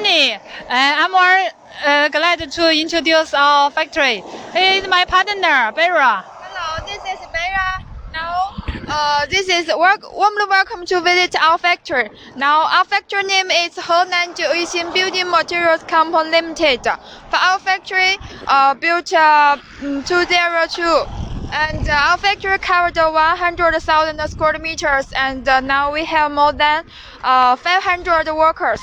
evening. I'm more glad to introduce our factory. He is my partner, Bera. Hello, this is Bera. Now, this is warmly welcome to visit our factory. Now, our factory name is Henan Jiuyixing Building Materials Company Limited. For our factory, built 202. And our factory covered 100,000 square meters, and now we have more than 500 workers.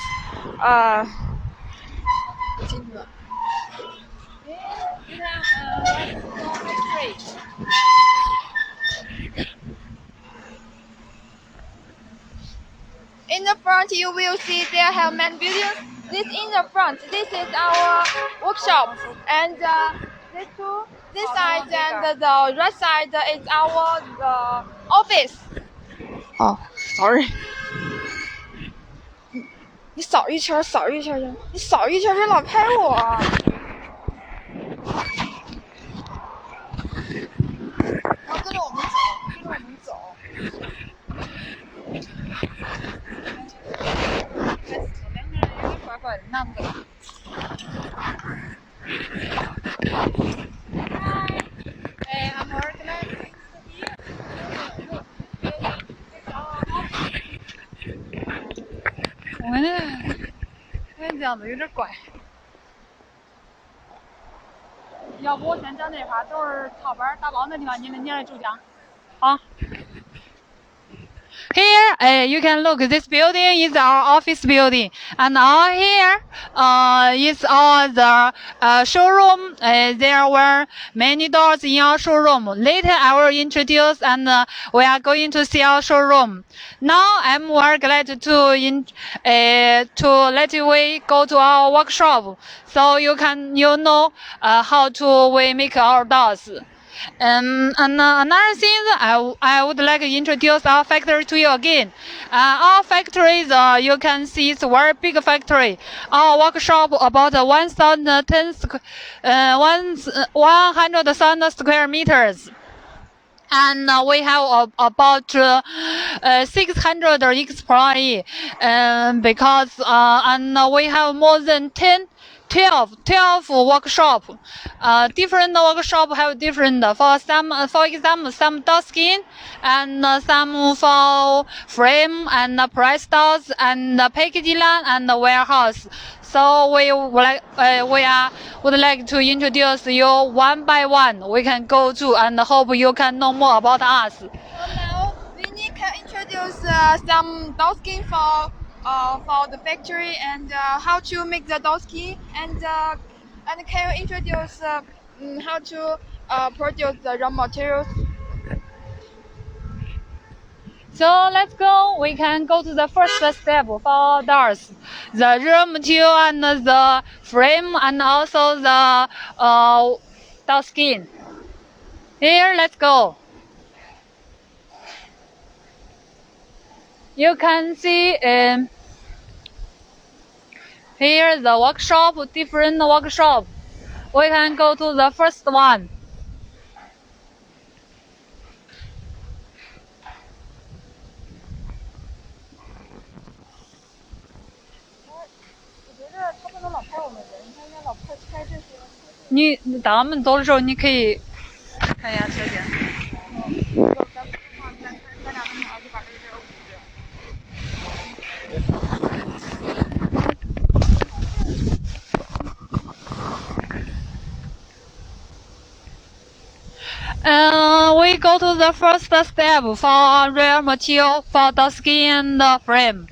In the front, you will see there have many buildings. This in the front. This is our workshop, and this side and the right side is our office. Oh, sorry. 你扫一圈，扫一圈去！你扫一圈，别老拍我。然后跟着我们走，跟着我们走。两个人有点怪怪的，难不得。Hi, I'm organizing here. 我这样子有点怪。要不我先讲这话，等会儿套班打包那地方你来主讲。好。Here, you can look. This building is our office building, and here is all the showroom. There were many doors in our showroom. Later, I will introduce, and we are going to see our showroom. Now, I'm very glad to let you go to our workshop, so you know how to we make our doors. And another thing, I would like to introduce our factory to you again. Our factory, you can see it's a very big factory. Our workshop about 100,000 square meters. And we have about 600 employees, because and we have more than 12 workshop. Different workshop have different. For example, some door skin, and some for frame and press doors and packaging line and warehouse. So we would like to introduce you one by one. We can go to and hope you can know more about us. So now Vinny can introduce some door skin for the factory and how to make the door skin, and can you introduce how to produce the raw materials? So let's go. We can go to the first step for doors. The raw material and the frame and also the door skin. Here, let's go. You can see here the workshop, different workshop. We can go to the first one.当我们走的时候，你可以看一下车间。We go to the first step for raw material for the skin and the frame.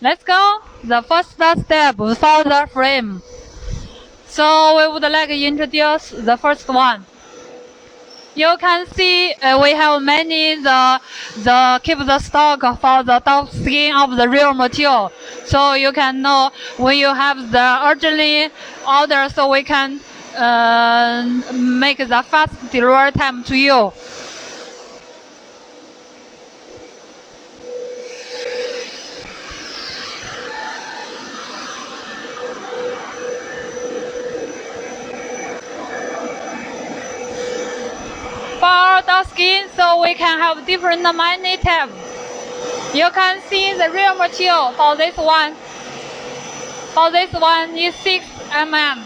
Let's go. The first step for the frame. So we would like to introduce the first one. You can see we have many keep the stock for the top skin of the real material. So you can know when you have the urgently order, so we can make the fast delivery time to you. For the skin, so we can have different many tabs. You can see the real material for this one. For this one is 6 mm.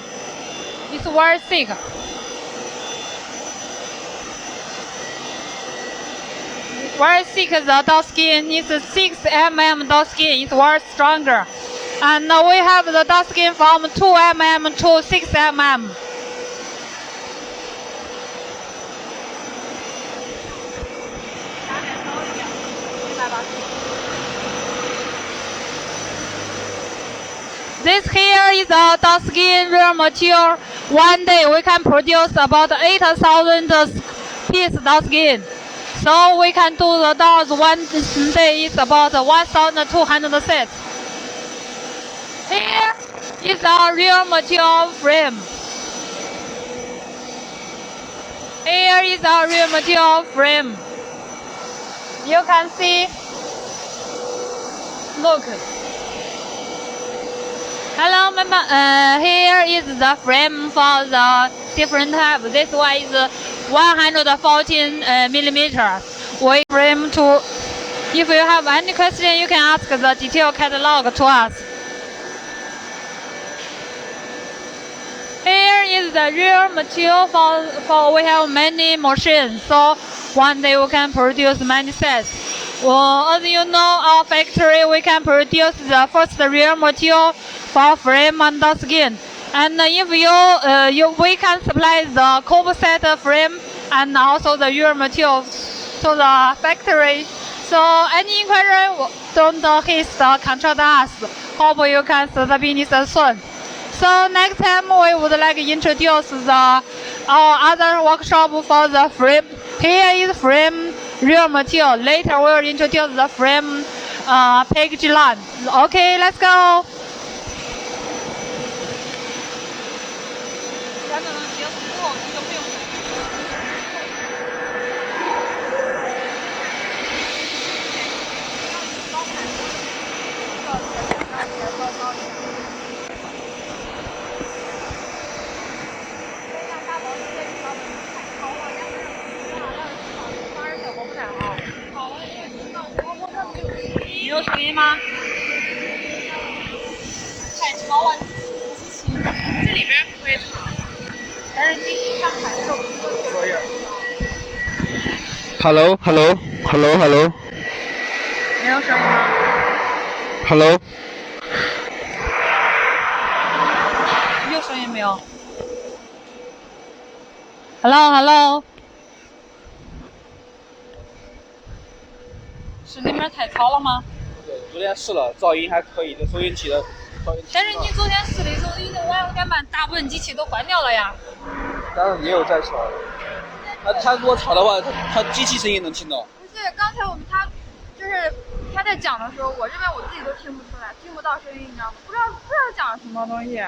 It's very thick. Very thick. The dot skin is 6 mm. Dot skin is very stronger. And we have the dot skin from 2 mm to 6 mm. This here is a dot skin real material. One day we can produce about 8,000 pieces dot skin. So we can do the doors one day is about 1,200 sets. Here is a real material frame. Here is a real material frame. You can see. Look. Hello, here is the frame for the different type. This one is 114 millimeters. We frame to. If you have any question, you can ask the detail catalog to us. Here is the real material for we have many machines, so one day we can produce many sets. Well, as you know, our factory we can produce the first real material for frame and the skin. And if we can supply the composite frame and also the real material to the factory. So any inquiry, don't hesitate, contact us. Hope you can start the business soon. So next time we would like to introduce our other workshop for the frame. Here is frame real material. Later we will introduce the frame package line. Okay, let's go.有声音吗？太吵了，这里边不会吵，但是你上台的时候可以。Hello。没有声音吗 Hello。有声音没有 ？Hello。是那边太吵了吗？对，昨天试了，噪音还可以，这收音机的噪音。但是你昨天试的时候，已经晚5点半，大部分机器都关掉了呀。但是也有在吵。他如果吵的话，他机器声音能听到。不是，刚才他在讲的时候，我这边我自己都听不出来，听不到声音，你知道吗？不知道讲什么东西，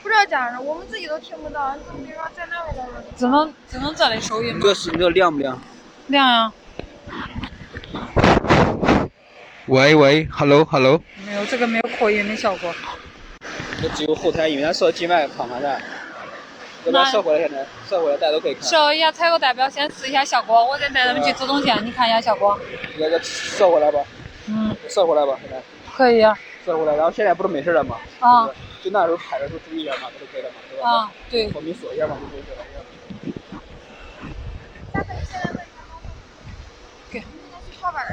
不知道讲什么，我们自己都听不到。你比如说在那边的，只能这里收音吗？你这亮不亮？亮呀。喂 ，Hello。没有，这个没有扩音的效果。这只有后台，因为它设静脉旁的。要不然设回来，现在设回来大家都可以看。设一下采购代表，先试一下效果，我再带他们去自动线，你看一下效果。那个设回来吧。设回来吧，现在。可以啊。设回来，然后现在不是没事了吗？啊。就那时候拍的时候注意一下嘛，不就可以了嘛，对吧？啊，对。我们锁一下嘛，就可以了。给。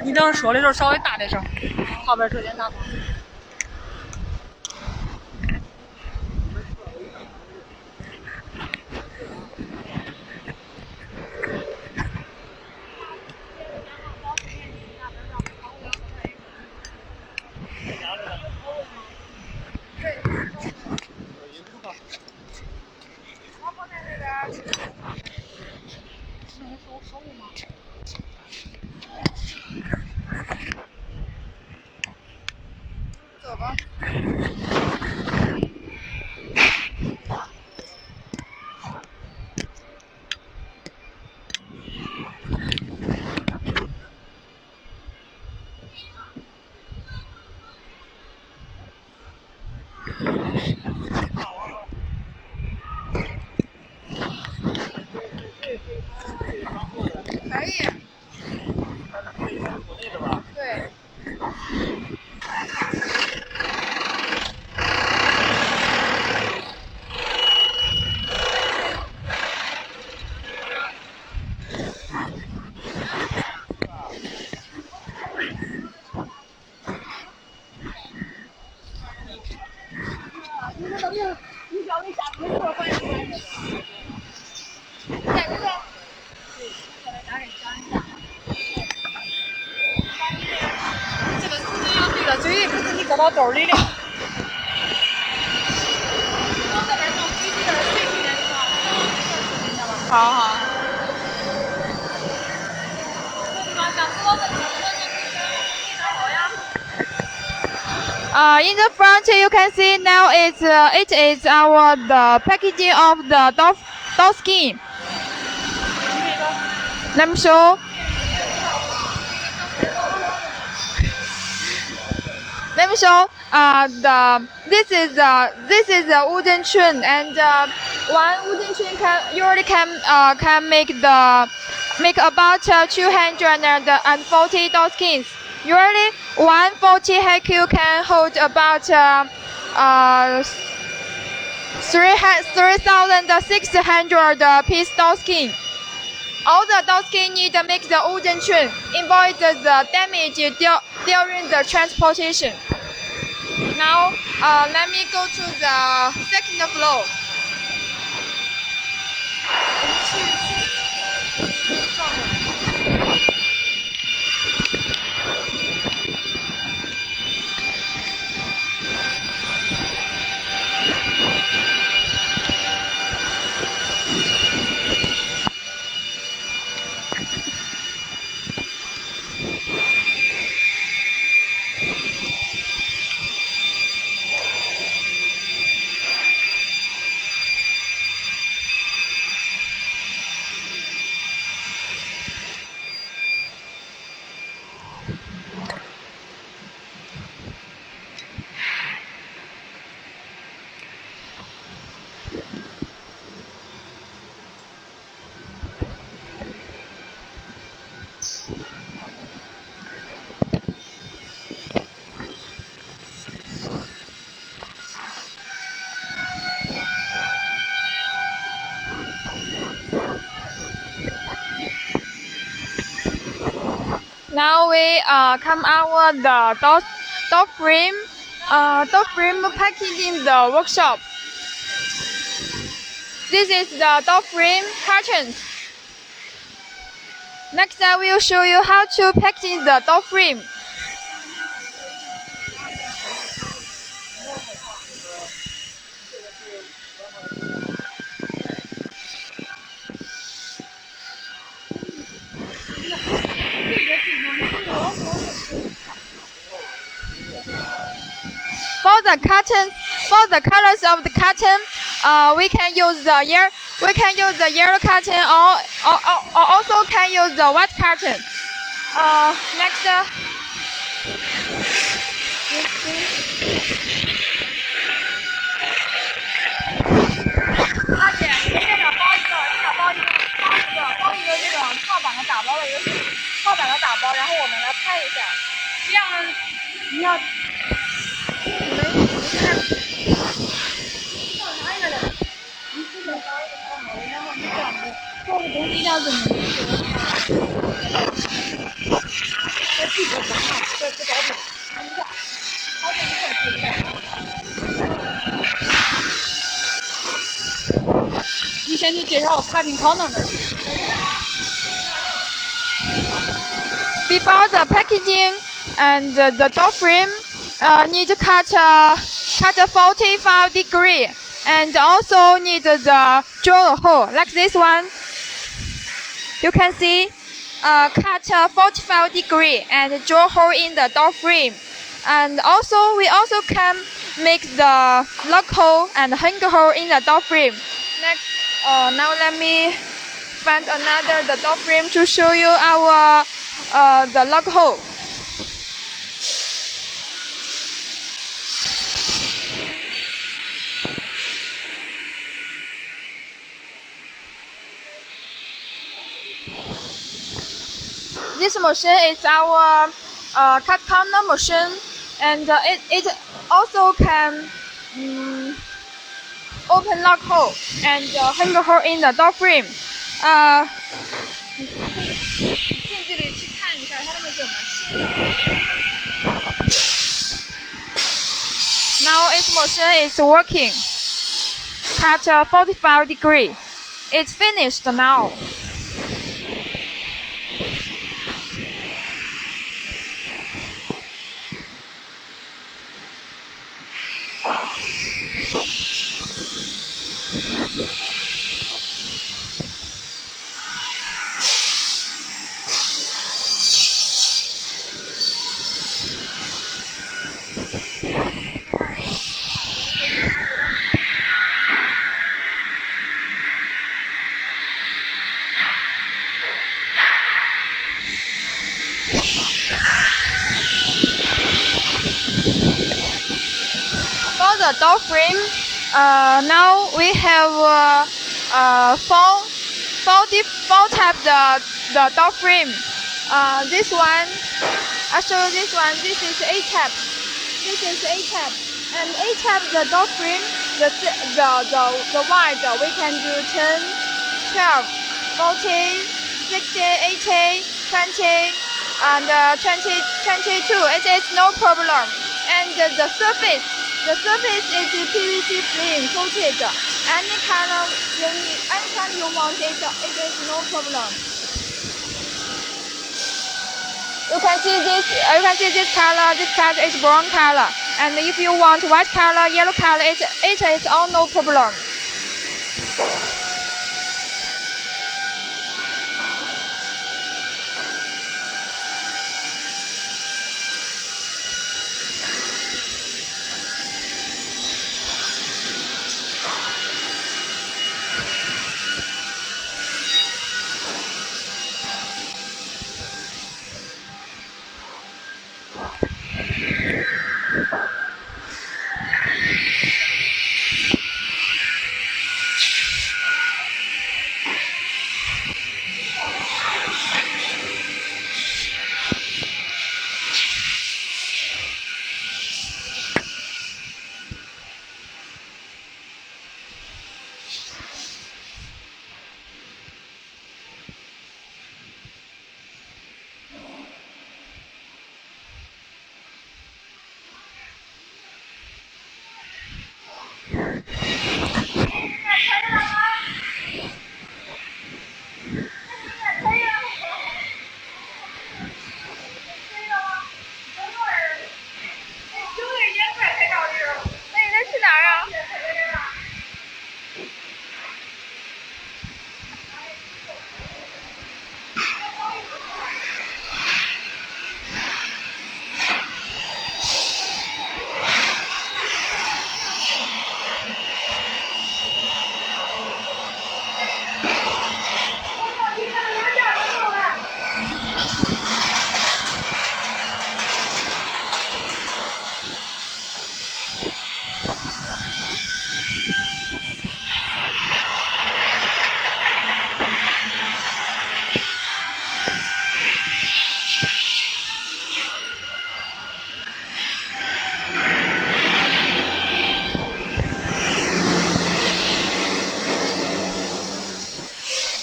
你等说的时候稍微大点声，后边车间大。这个时间要对了，嘴里不是你搁到兜里了。好好。In the front, you can see now it is our the packaging of the dog skin. Let me show. Let me show. This is the wooden chain, and one wooden chain can make about 240 dog skins. Usually, 140 haiku can hold about 3,600 piece dog skin. All the dog skin need to make the wooden chain, avoid the damage during the transportation. Now, let me go to the second floor. Now we come out the door frame packaging in the workshop. This is the door frame carton. Next, I will show you how to package the door frame. For the colors of the carton, we can use the yellow carton or also can use the white carton. Next,大姐，你这边包一个这种套板的打包然后我们来拍一下，这样你要。做的东西要怎么你先去介绍cutting corner 的。Before the packaging and the door frame, need to cut 45 degree, and also need the drill hole like this one. You can see, cut 45 degree and drill hole in the door frame, and also we also can make the lock hole and hanger hole in the door frame. Next, now let me find the door frame to show you our the lock hole. This machine is our cut corner machine, and it also can open lock hole and hanger hole in the door frame. 近距离去看一下它们怎么切的。Now its machine is working. Cut 45 degree. It's finished now. the door frame. Now we have four types the door frame. This one, I show you this one. This is A type. This is A type. And A type the door frame, the wide we can do 10, 12, 40, 60, 80, 20, and 22. It is no problem. And the surface is PVC frame coated. Any color, anytime you want it, it is no problem. You can see this color. This color is brown color. And if you want white color, yellow color, it is all no problem.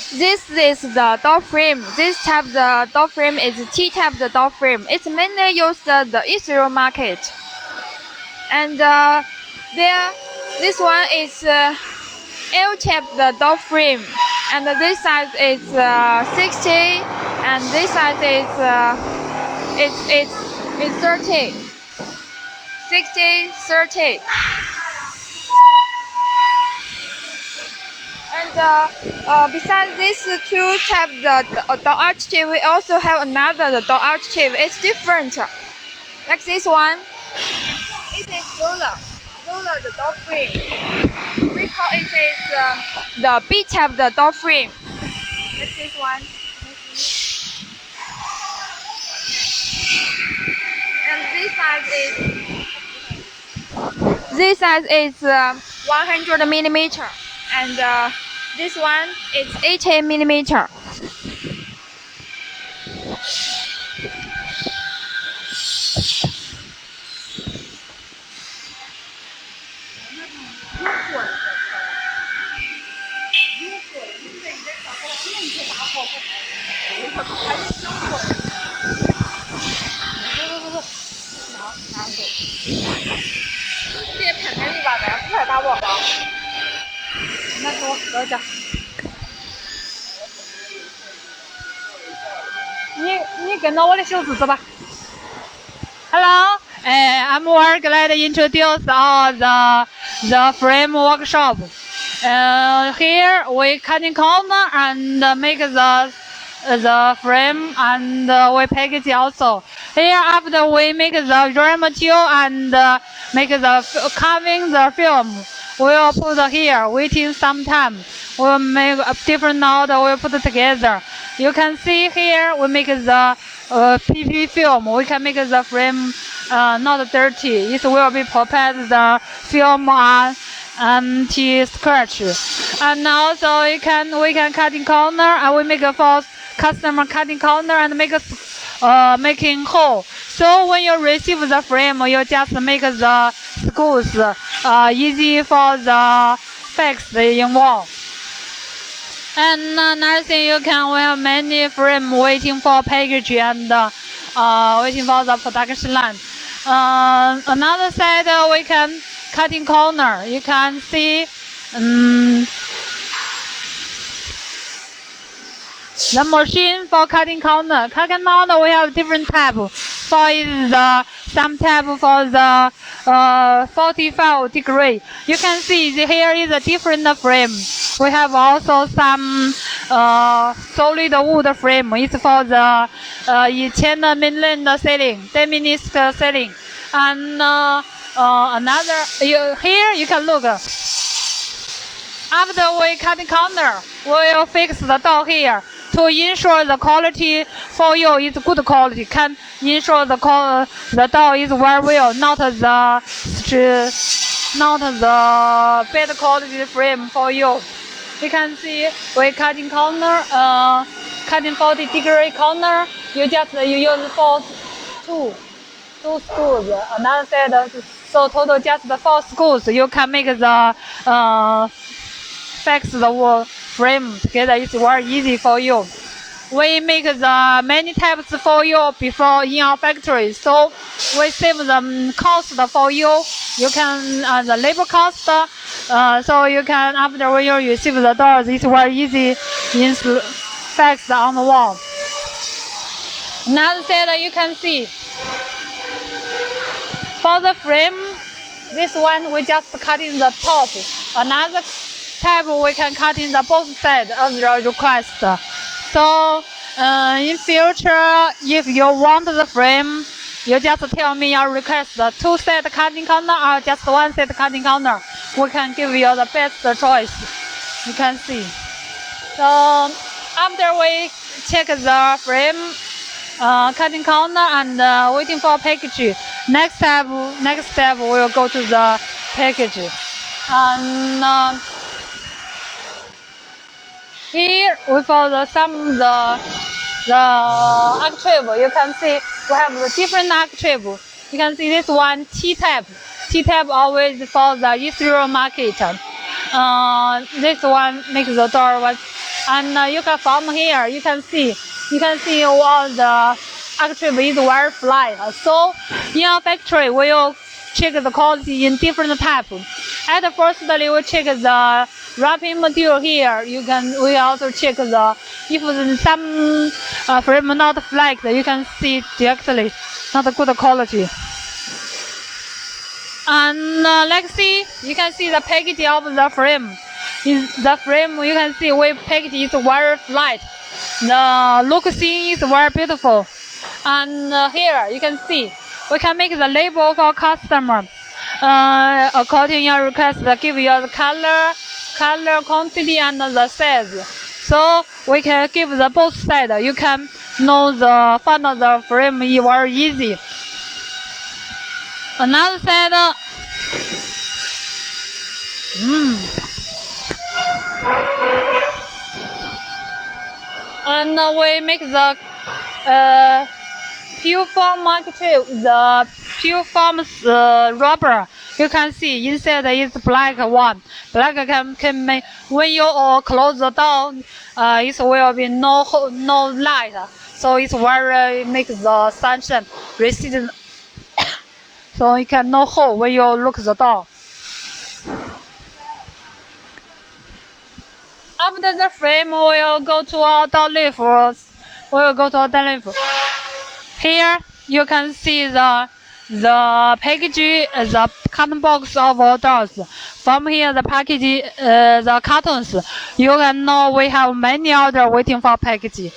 This is the door frame. This type the door frame is T type the door frame. It's mainly used the Israel market. And this one is L type the door frame. And this size is 60, and this size is 30. 60, 30. And besides these two types, the door archive, we also have another door archive. It's different. Like this one, it is roller the door frame. We call it is the B type the door frame. Like this one. And this size is 100 millimeter. And this one is 80 millimeter.这片片里边的，不太打我吧？那给我喝着。你跟着我的手指走吧。Hello, I'm very glad to introduce all the frame workshop. Here we cutting corner and make the frame and we package also. Here after we make the raw material and make the carving the film, we'll put here waiting some time. We'll make a different node, we'll put it together. You can see here we make the PP film. We can make the frame not dirty. It will be protect the film and anti-scratch. And also we can cutting corner, and we make a for customer cutting corner and make a making hole. So when you receive the frame, you just make the screws easy for the fix in wall. And another thing, we have many frame waiting for package and waiting for the production line. Another side, we can cutting corner. You can see the machine for cutting corner. Cutting corner, we have different type. For some type for the 45 degree. You can see here is a different frame. We have also some solid wood frame. It's for the 1000 million ceiling, 10 minutes ceiling. And another here you can look. After we cutting corner, we'll fix the door here to ensure the quality for you is good quality. Can ensure the door is very well, not the bad quality frame for you. You can see we cutting corner, cutting 40 degree corner. You use for two screws. Another side, so total just 4 screws. You can make the fix the wall frame together. It's very easy for you. We make the many types for you before in our factory, so we save the cost for you. You can the labor cost, so you can after when you receive the doors, it's very easy in fix on the wall. Another side you can see for the frame. This one we just cut in the top. Another type we can cut in the both sides as your request. So in future, if you want the frame, you just tell me your request. 2 set cutting corner or just 1 set cutting corner. We can give you the best choice. You can see. So after we check the frame, cutting corner and waiting for package. Next step we will go to the package. And here we found some the archive. You can see we have the different archive. You can see this one T-type. T-type always for the Israel market. This one makes the door one. And you can from here you can see all the archive is very flat. So in our factory we will check the quality in different type. At firstly we check the wrapping material here. We also check if some frame not flaked, you can see directly not good quality. And let's see, you can see the package of the frame. The frame you can see we package is very flat. The look scene is very beautiful. And here you can see we can make the label for customer. According to your request, give you the color, quantity, and the size. So we can give the both sides. You can know the find the frame is very easy. Another side. And we make the pure form archive, the pure form rubber. You can see inside is black one. Black can make when you close the door, it will be no light. So it's very makes the sunshine recede. So you can no hole when you look the door. After the frame, we'll go to our door leaf. We'll go to our door leaf. Here you can see the package, the carton box of our doors. From here, the package, the cartons. You can know we have many orders waiting for package. We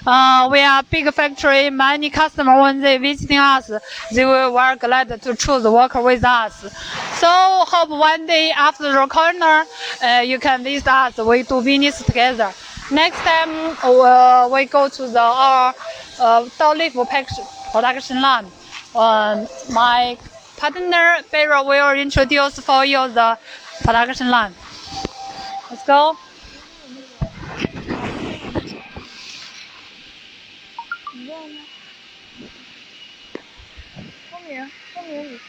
are big factory. Many customers when they visiting us, they will very glad to choose work with us. So hope one day after the corner, you can visit us. We do business together. Next time we go to our door leaf production line. My partner Barry will introduce for you the production line. Let's go. 你用吗？风鸣你。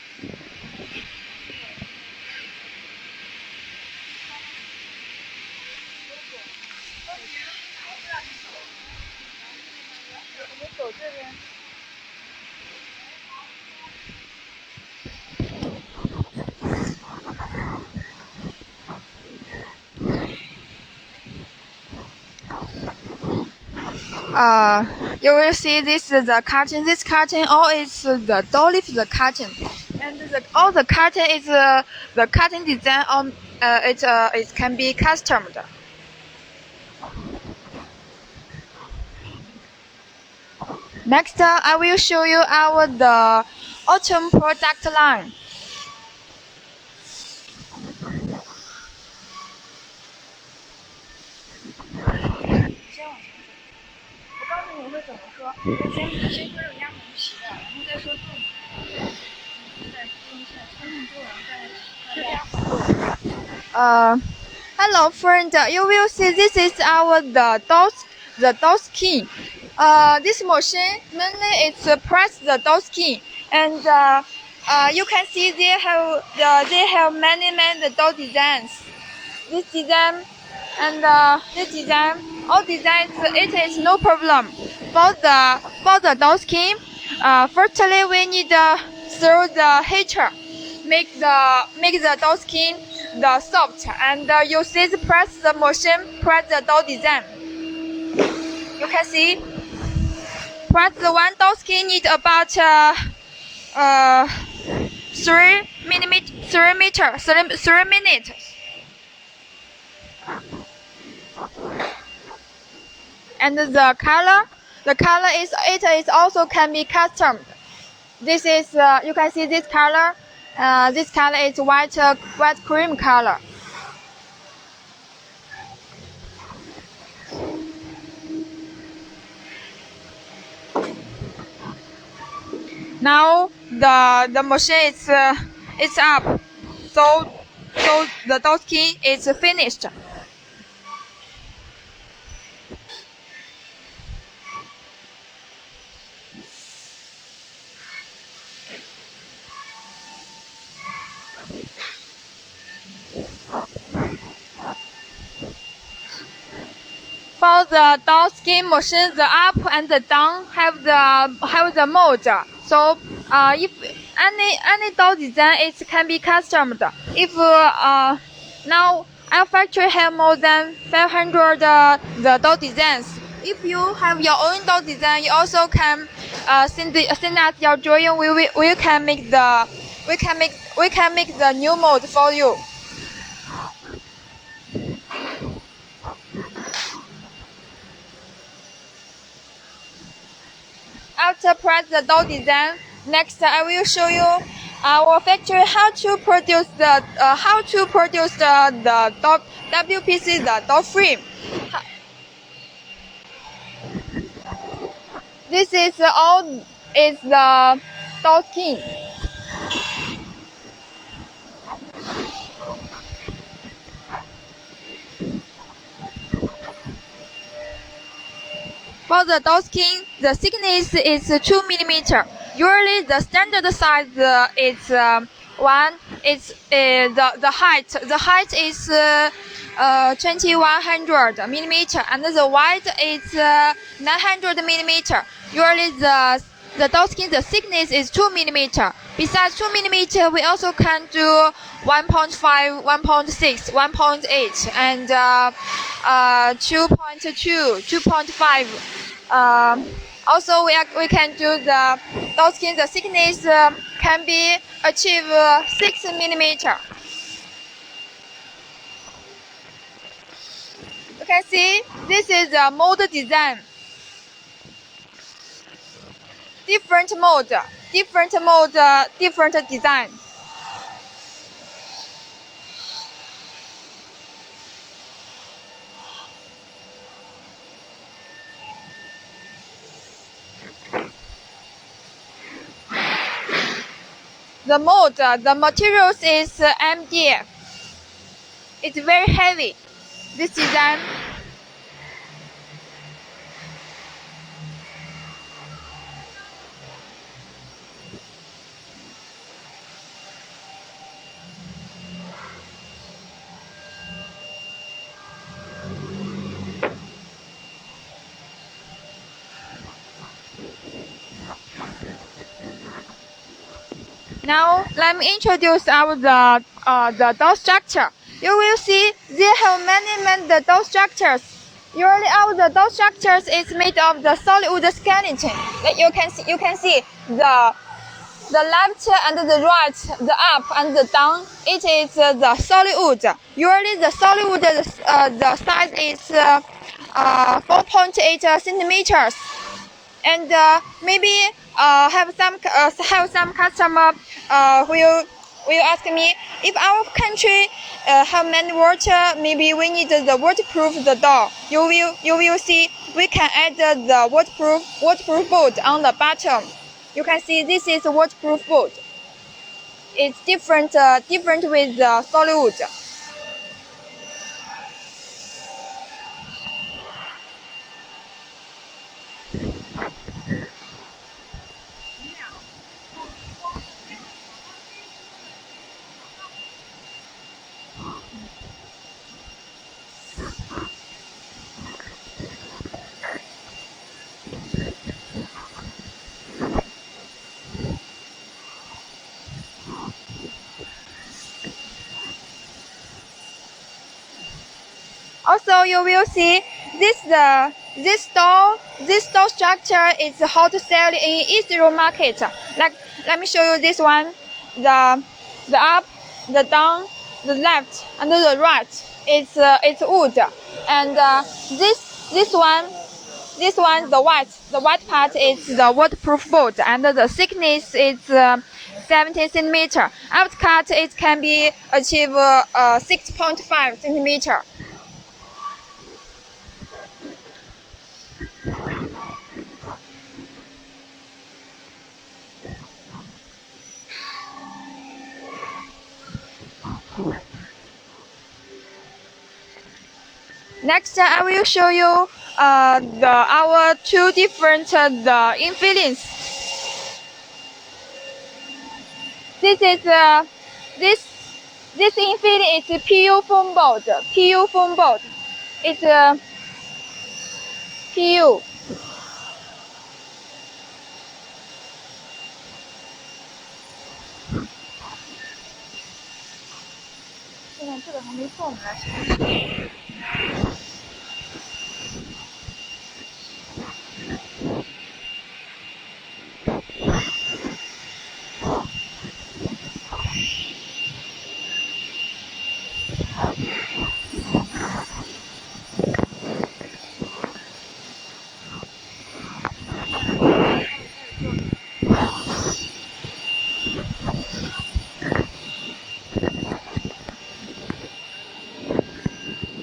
我们走这边。You will see this is the carton. This carton all is the doll is the carton, and all the carton is the carton design on it can be customed. Next, I will show you the autumn product line. 我告诉你我会怎么说，先说有压蒙皮的，然后再说重的，再用线冲上之后，再hello friend, you will see this is the doll skin. This machine mainly it's press the doll skin, and you can see they have many doll designs. This design and this design, all designs, it is no problem. For the doll skin, firstly we need through the heater, make the doll skin the soft, and you see the press the machine press the doll design. You can see press the one doll skin need about 3 minutes. And the color is also can be custom. This is you can see this color. This color is white cream color. Now the machine is up, so the doll skin is finished. For the doll skin machine, the up and the down have the mode. So if any doll design, it can be customed. If now our factory have more than 500 the doll designs. If you have your own doll design, you also can send us your drawing. We can make the new mode for you. After press the doll design, next I will show you our factory how to produce the doll WPC the doll frame. This is the doll skin. For the doll skin, the thickness is 2 mm. Usually, the standard size is one. It's the height. The height is 2100 mm, and the width is 900 mm. Usually, the doll skin the thickness is 2 mm. Besides 2 mm, we also can do 1.5, 1.6, 1.8, and 2.2, 2.5. Also, we can do the doll skin. The thickness can be achieve 6 mm. You can see this is a mold design. Different design. the mold, the materials is MDF. It's very heavy. This design. Now let me introduce the door structure. You will see they have many the door structures. Usually the door structures is made of the solid wood skeleton. Like you can see the left and the right, the up and the down. It is the solid wood. Usually the solid wood the size is 4.8 centimeters. And maybe have some customer will ask me if our country have many water, maybe we need the waterproof the door. You will see we can add the waterproof board on the bottom. You can see this is a waterproof board. It's different with the solid wood. Also, you will see this store structure is how to sell in Israel market. Like, let me show you this one. The up, the down, the left, and the right. It's wood, and this one the white part is the waterproof board, and the thickness is 17 centimeter. After cut, it can be achieve 6.5 centimeter. Next, I will show you our two different the infillings. This is this infilling is PU foam board. PU foam board. It's PU. 现在这个还没做，我们来试。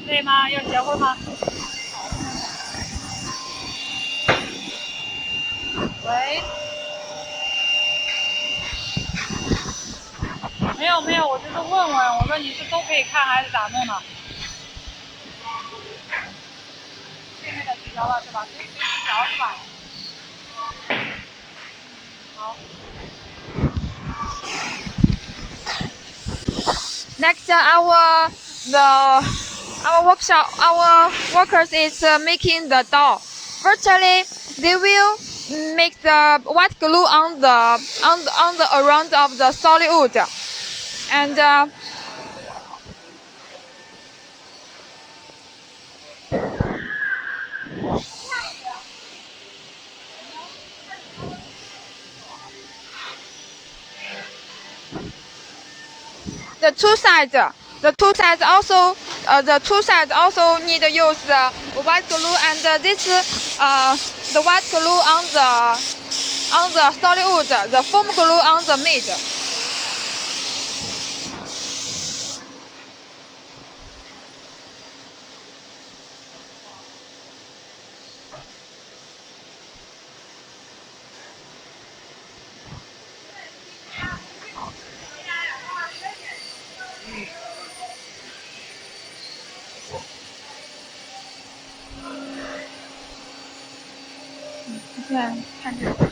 累吗？要结婚吗？喂？没有，我就是问问，我说你是都可以看还是咋弄的？这边的取消了是吧？可以取消是吧？好。Next, our workers is making the door. Firstly, they will make the white glue on the around of the solid wood, and the two sides also need to use the white glue, and this the white glue on the solid wood, the foam glue on the mid. 对，看这个。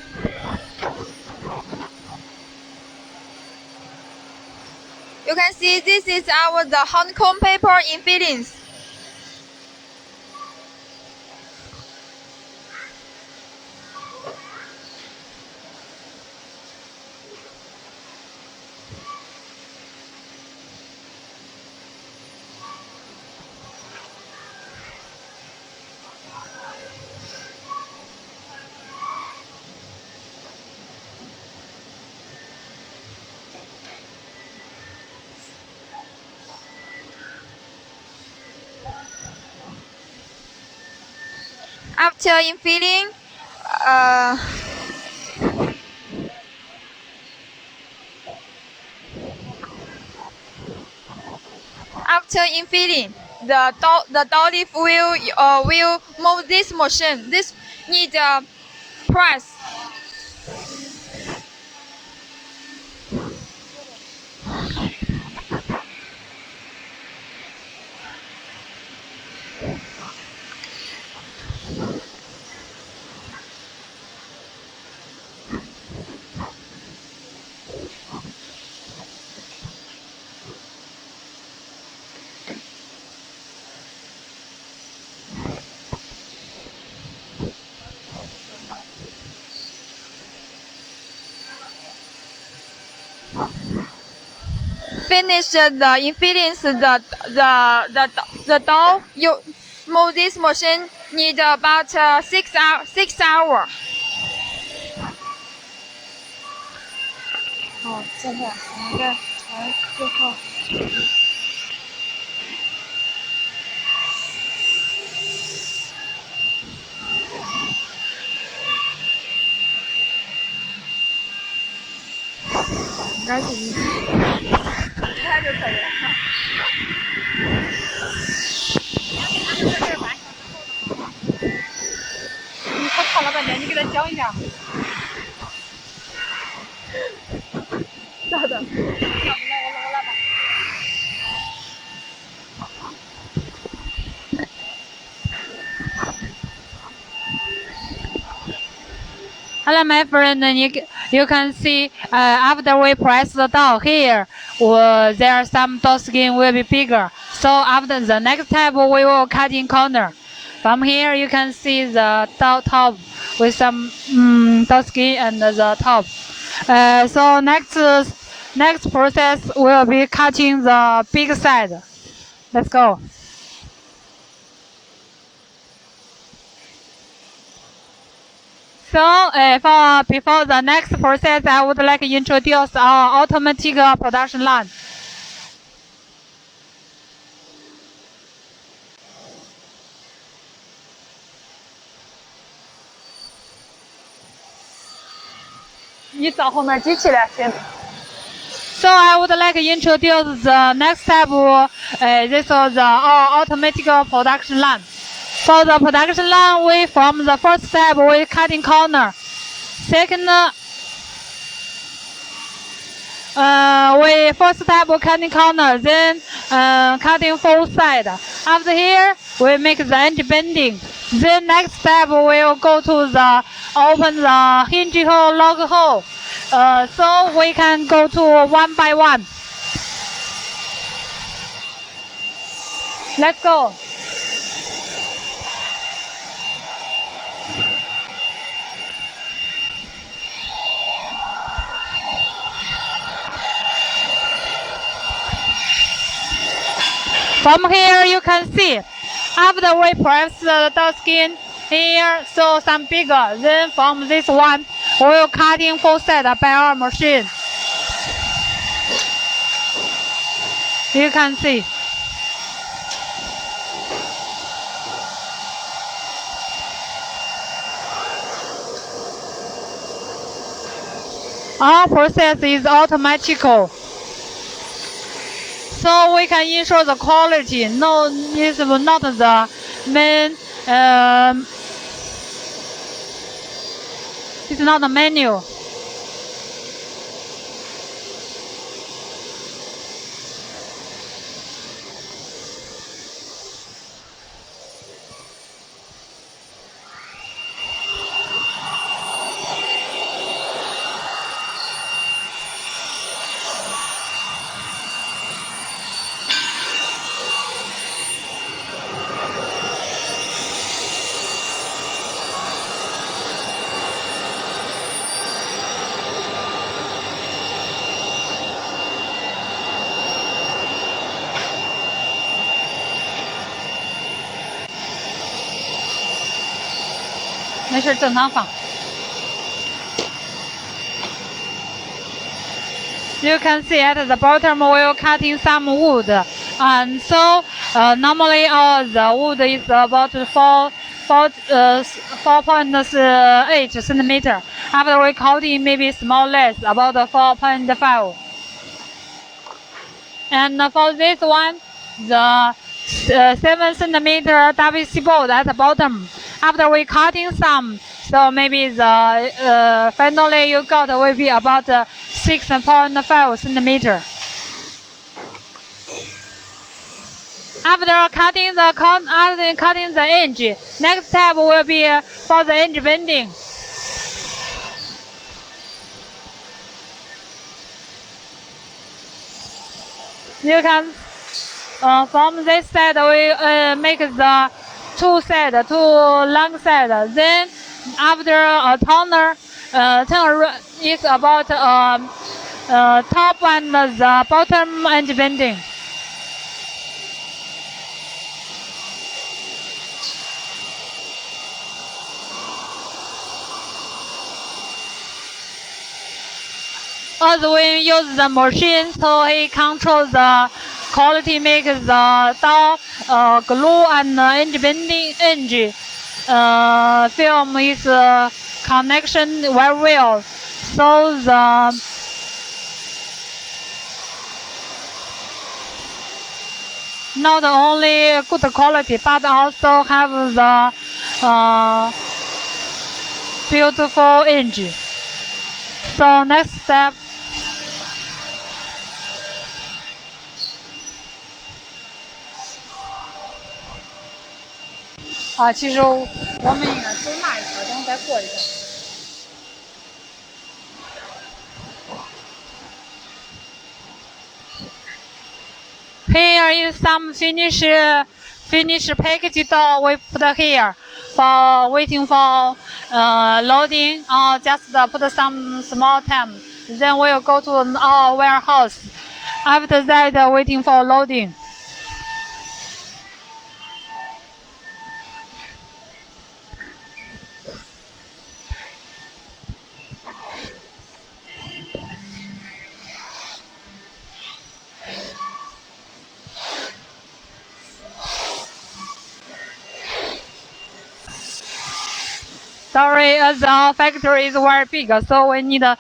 You can see this is our the honeycomb paper in fillings. After infilling, the dolly will move this motion. This need press. Finish the infilling. The doll you move this motion need about 6 hours. 好，现在我们再来最后。应该是一开就可以了。他看了半天，你给他讲一下。咋的？要不来我来吧。Hello, my friend. You can see after we press the doll here, there are some doll skin will be bigger. So after the next step, we will cut in corner. From here, you can see the doll top with some doll skin and the top. So next process will be cutting the big side. Let's go. So before the next process, I would like to introduce our automatic production line. So I would like to introduce the next step. This is our automatic production line. For the production line, we from the first step we cutting corner. Second, we first step cutting corner, then cutting full side. After here, we make the edge bending. Then next step we will go to the open the hinge hole, log hole. So we can go to one by one. Let's go. From here you can see, after we press the doll skin here, so some bigger, then from this one, we will cutting full side by our machine. You can see. Our process is automatical. So we can ensure the quality. No, it's not the main. It's not the menu. 没事，正常放。You can see at the bottom we're cutting some wood, and so normally the wood is about 4.8 centimeter. After we cutting, maybe small less, about 4.5. And for this one, the 7 centimeter WC board at the bottom. After we cutting some, so maybe the finally you got will be about 6.5 centimeter. After cutting the edge, next step will be for the edge bending. You can from this side we make the two long side. Then after a turner is about top and the bottom edge bending. Also, we use the machine, so he controls the quality, makes the down glue and edge bending edge film is connection very well. So the not only good quality, but also have the beautiful edge. So next step.其实我们应该走那一块，等会再过一下。Here is some finish package doll we put here for waiting for loading or just put some small time. Then we'll go to our warehouse. After that, waiting for loading. Sorry, the factory is very big, so we need 10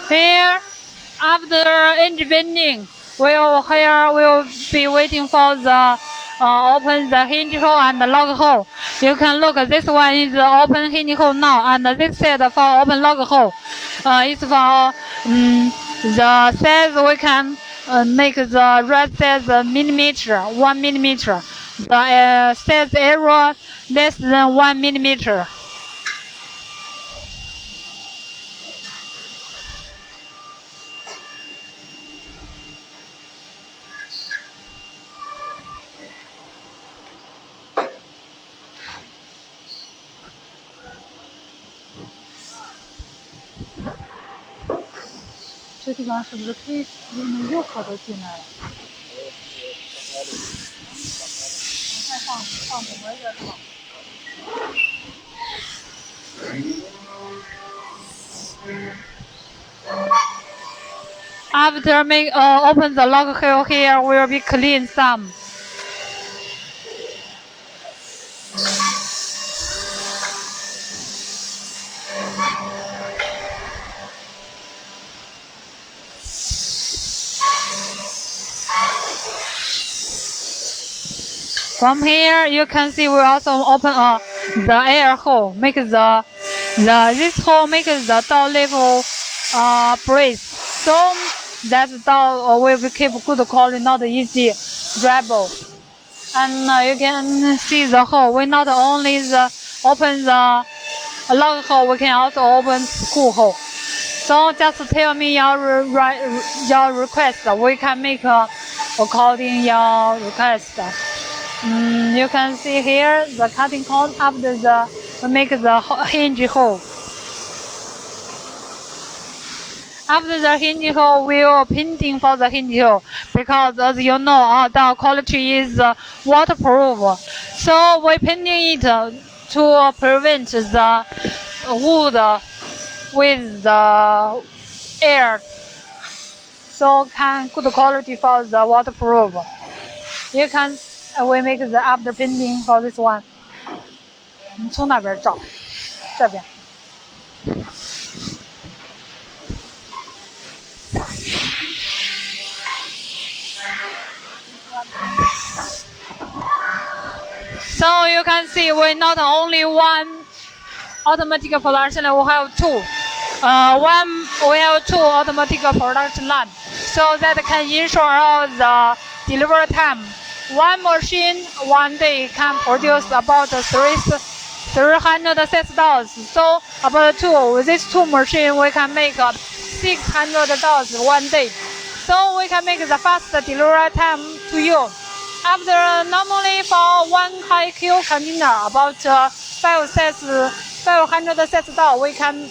Here, after edge bending, we'll be waiting for the open the hinge hole and the lock hole. You can look, this one is the open hinge hole now, and this side for open lock hole. It's for the size we can make the right size millimeter, 1 millimeter. The size error less than 1 millimeter.这地方是不是可以用右口都进来了？再放怎么热放？After open the lock hole here will be clean some. From here, you can see we also open the air hole. Make this hole makes the door level breathe. So that door will keep good quality, not easy dribble. And you can see the hole. We not only open the lock hole, we can also open screw hole. So just tell me your request. We can make according your request. You can see here the cutting cord after we make the hinge hole. After the hinge hole, we will painting for the hinge hole because, as you know, the quality is waterproof. So we painting it to prevent the wood with the air. So can good quality for the waterproof. You can we make the after painting for this one. 你从哪边照？这边。So you can see we not only one automatic production line, we have two. We have two automatic production line, so that can ensure all the delivery time. One machine one day can produce about 300 sets dolls. So about with these two machines we can make 600 dolls one day. So we can make the fast delivery time to you. After normally for one high Q container about 500 sets doll, we can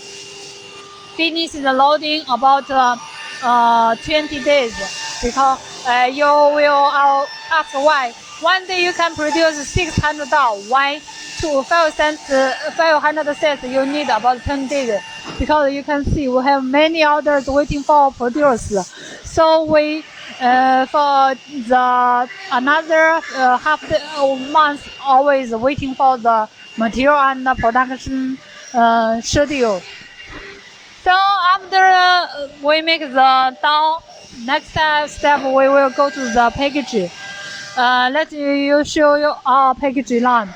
finish the loading about 20 days. Because you will ask why. One day you can produce 600 doll. Why? To 500 sets you need about 10 days. Because you can see we have many orders waiting for produce. So we for the another half month always waiting for the material and the production schedule. So after we make the doll, next step we will go to the package. Let me show you our package line.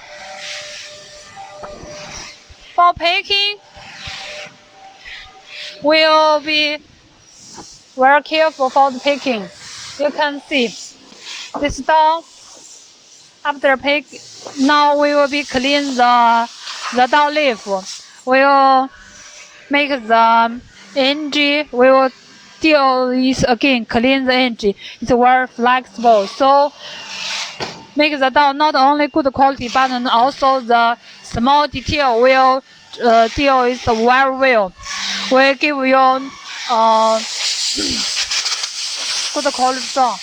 For packing, we'll be very careful for the packing. You can see this doll after pack. Now we will be clean the doll leaf. We will make the hinge. We will deal this again. Clean the hinge. It's very flexible. So make the doll not only good quality but also the small detail will deal with very well. We give you good quality doll.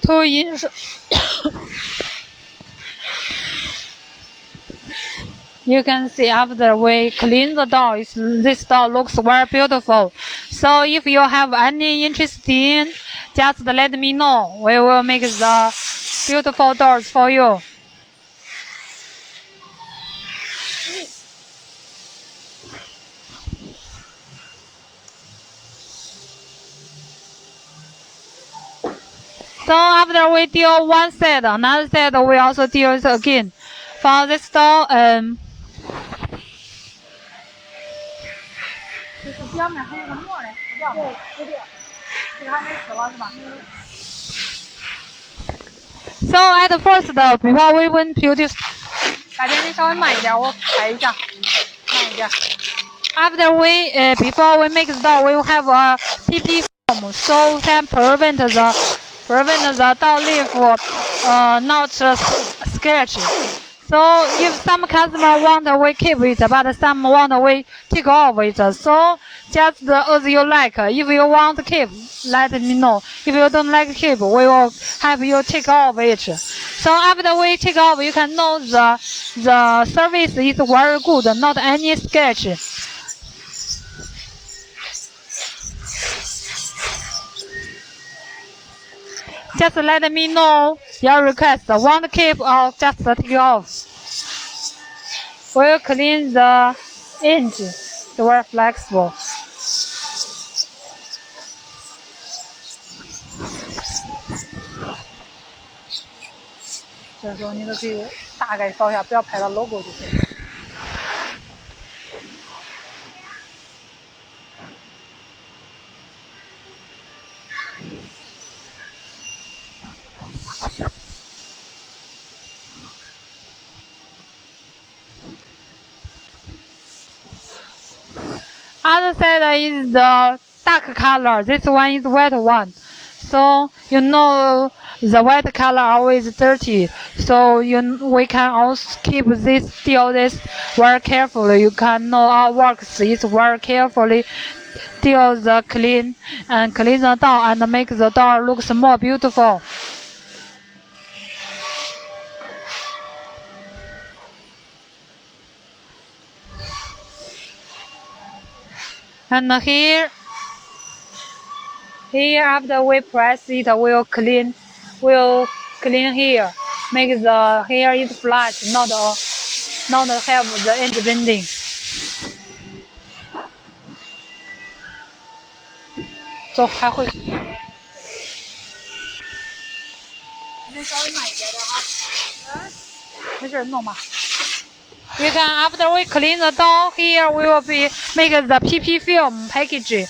To ensure you can see after we clean the doll, this doll looks very beautiful. So if you have any interest in, just let me know. We will make the beautiful dolls for you. So after we deal one set, another set we also deal it again. For this doll, 就是表面还有个膜嘞，知道吗？对对，这个还没吃了是吧？So at first, before we will produce, 大姐你稍微慢一点，我拍一下，慢一点。After before we make the doll, we will have a PP film, so can prevent the doll leaf not scratch. So if some customer want we keep it, but some want we take off it. So just as you like. If you want to keep, let me know. If you don't like keep, we will have you take off it. So after we take off, you can know the service is very good, not any scratch. Just let me know your request. Want to keep or just take it off. We'll clean the hinge. It's very flexible.这时候你都可以大概扫一下，不要拍到 logo 就行。first side is the dark color. This one is white one. So you know the white color always dirty. So we can also keep this deal this very carefully. You can know our works is very carefully deal the clean and clean the door and make the door looks more beautiful. And here after we press it, we'll clean here. Make the hair is flat, not have the edge bending. So 还会。你稍微慢一点的啊。没事，弄吧。You can after we clean the door here, we will be make the PP film package.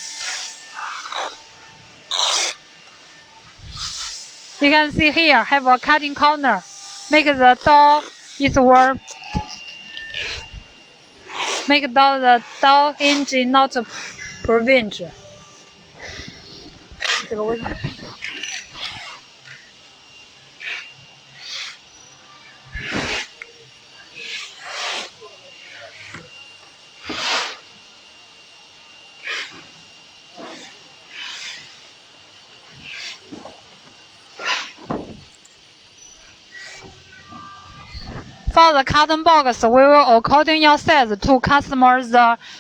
You can see here have a cutting corner. Make the door is work. Make the door hinge not prevent. 这个为什么？For the carton box, we will according your size to customers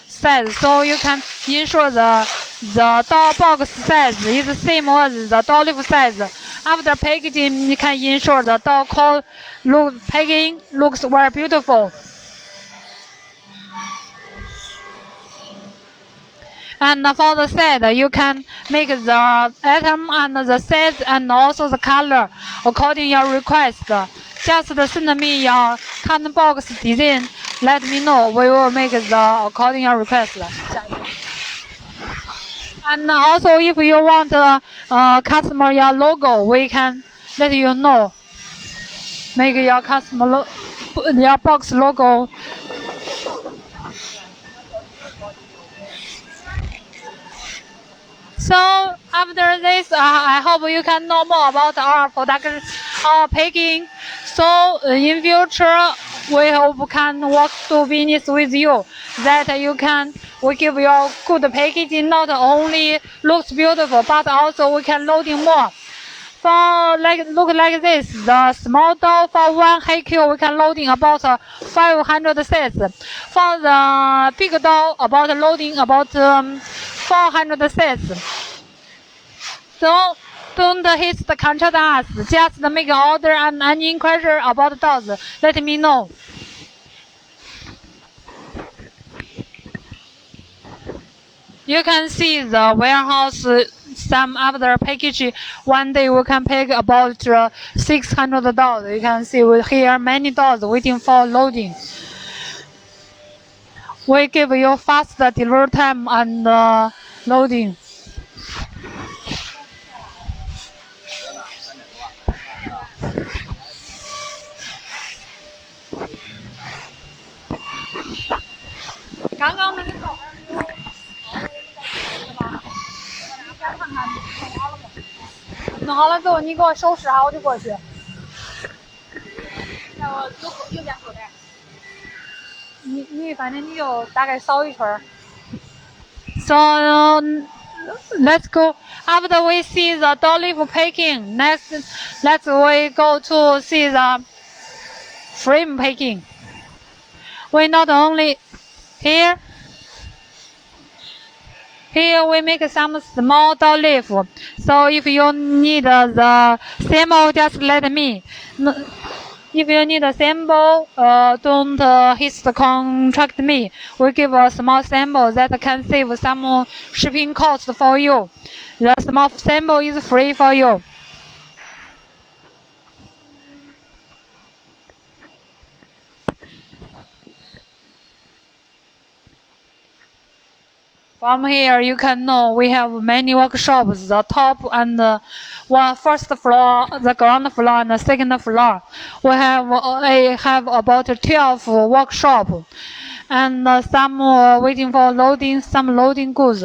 size, so you can ensure the door box size is same as the door leaf size. After packaging, you can ensure the door packaging looks very beautiful. And for the side, you can make the item and the size and also the color according your request. Just send me your carton box design. Let me know. We will make the according your request. And also, if you want customer your logo, we can let you know. Make your customer your box logo. So after this, I hope you can know more about our production, our packing. So in future, we hope can work to business with you. That we give you good packaging. Not only looks beautiful, but also we can loading more. For look like this, the small door for 1 HQ we can loading about 500 sets. For the big door about loading about 400 sets. So don't hit the contract us. Just make an order and any inquiry about doors. Let me know. You can see the warehouse. Some other package. One day we can pack about 600 dollars. You can see here many doors waiting for loading. We give you fast delivery time and loading.看看弄好了吗？弄好了之后你给我手势哈，我就过去。那我有边后台。反正你就大概扫一圈。So let's go. After we see the door leaf packing, next we go to see the frame packing. We not only here we make some small door leaf. So if you need the sample, just let me. If you need a sample, don't hit the contract me. We give a small sample that can save some shipping cost for you. The small sample is free for you. From here, you can know we have many workshops. The top and first floor, the ground floor, and the second floor. We have about 12 workshops. and some waiting for loading, some loading goods.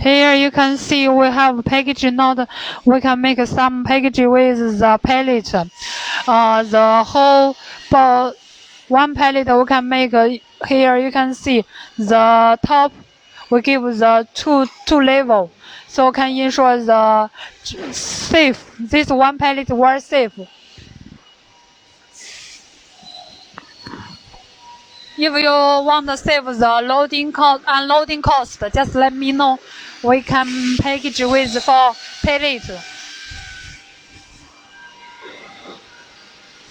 Here you can see we have package not. We can make some package with the pallet. The whole one pallet we can make. Here you can see the top. We give the two level, so can ensure the safe. This one pallet very safe. If you want to save the loading cost, unloading cost, just let me know. We can package with for pallet.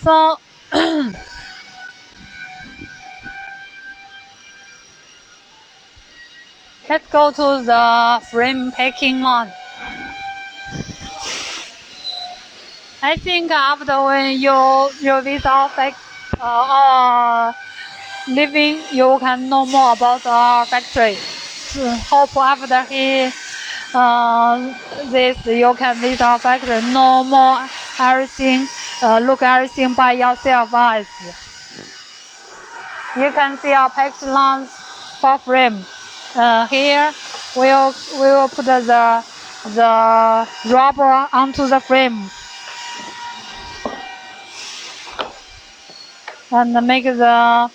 So let's go to the frame packing line. I think after when you visit living, you can know more about our factory. Hope after this you can visit our factory, know more everything, look everything by yourself eyes. You can see our package lines for frame. Here we will put the rubber onto the frame and make the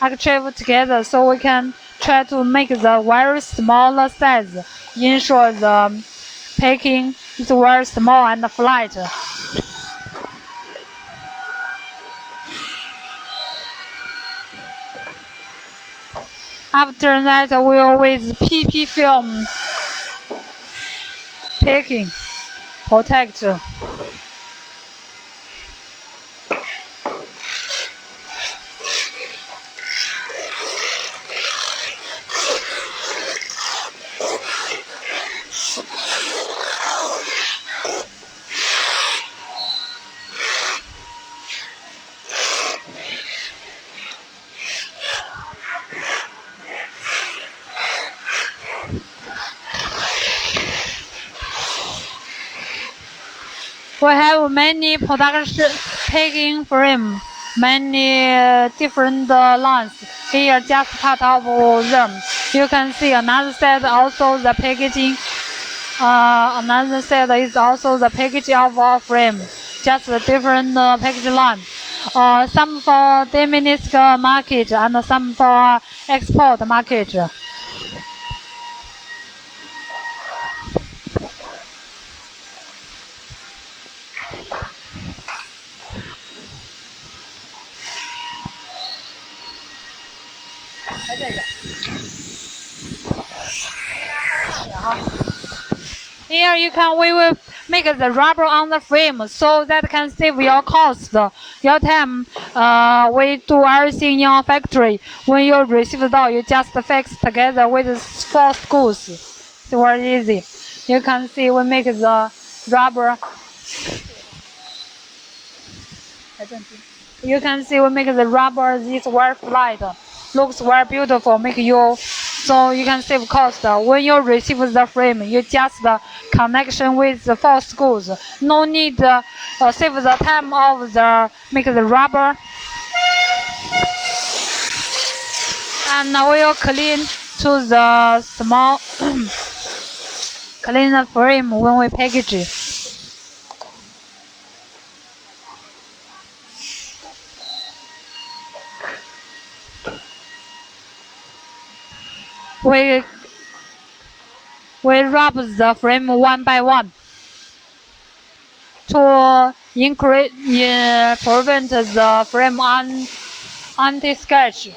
actually together, so we can try to make the very small size, ensure the packing is very small and flat. After that, we will with PP film packing protect. We have many production packing frame, many different lines. Here just part of them. You can see another set also the packaging. Another set is also the packaging of our frame. Just a different package line. Some for domestic market and some for export market. Here we will make the rubber on the frame so that can save your cost, your time. We do everything in your factory. When you receive the doll, you just fix together with 4 screws. It's very easy. You can see we make the rubber. You can see we make the rubber this very flat. Looks very beautiful. Make you so you can save cost. When you receive the frame, you just connection with the 4 screws. No need save the time of the make the rubber. And we will clean to the small clean the frame when we package it. We rub the frame one by one to prevent the frame anti-scratch.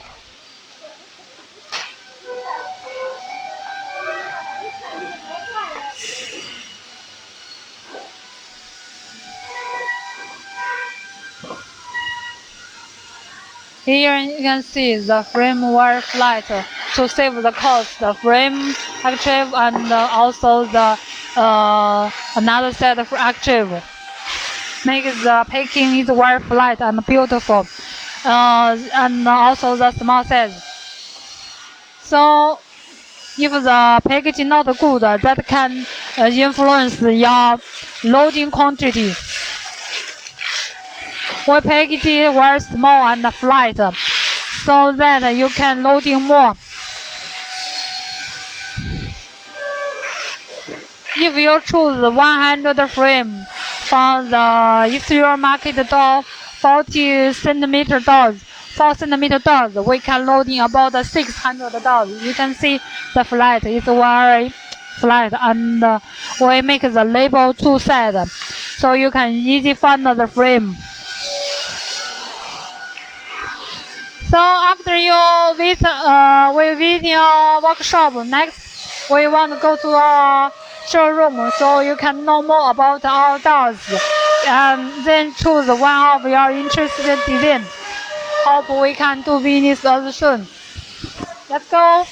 Here you can see the frame were flat to save the cost. The frame active and also the another set of active make the packing is very flat and beautiful, and also the small size. So if the packaging not good, that can influence your loading quantity. We package it very small and flat, so that you can loading more. If you choose 100 frame from the exterior market door, 40 centimeter doors, 4 centimeter doors, we can load in about 600 doors. You can see the flat is very flat, and we make the label two sides, so you can easily find the frame. So after you visit your workshop, next we want to go to our showroom so you can know more about our dolls, and then choose one of your interested design. Hope we can do business as soon. Let's go.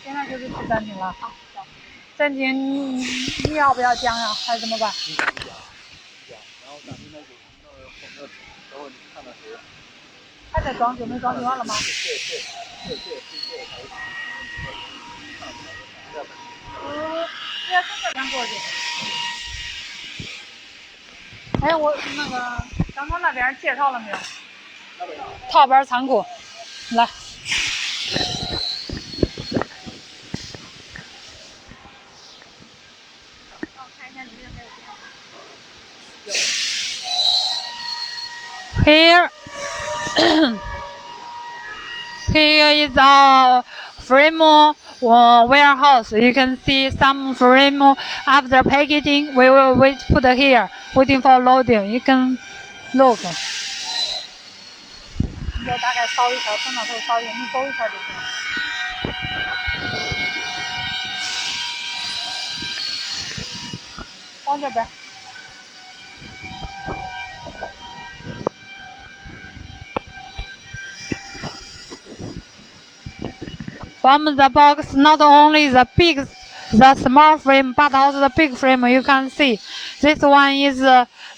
现在就是吃暂停了，暂停你要不要讲呀，还是怎么办？然后咱们那个后面等会儿你看到谁？还在装修，没装修完了吗？要从这边过去。哎，我那个刚刚那边介绍了没有？套边仓库，来。Here, here is our frame warehouse. You can see some frame after packaging. We will put here, waiting for loading. You can look. 你要大概扫一下，从那头扫一下，你走一下就行了。往这边。From the box, not only the small frame, but also the big frame. You can see this one is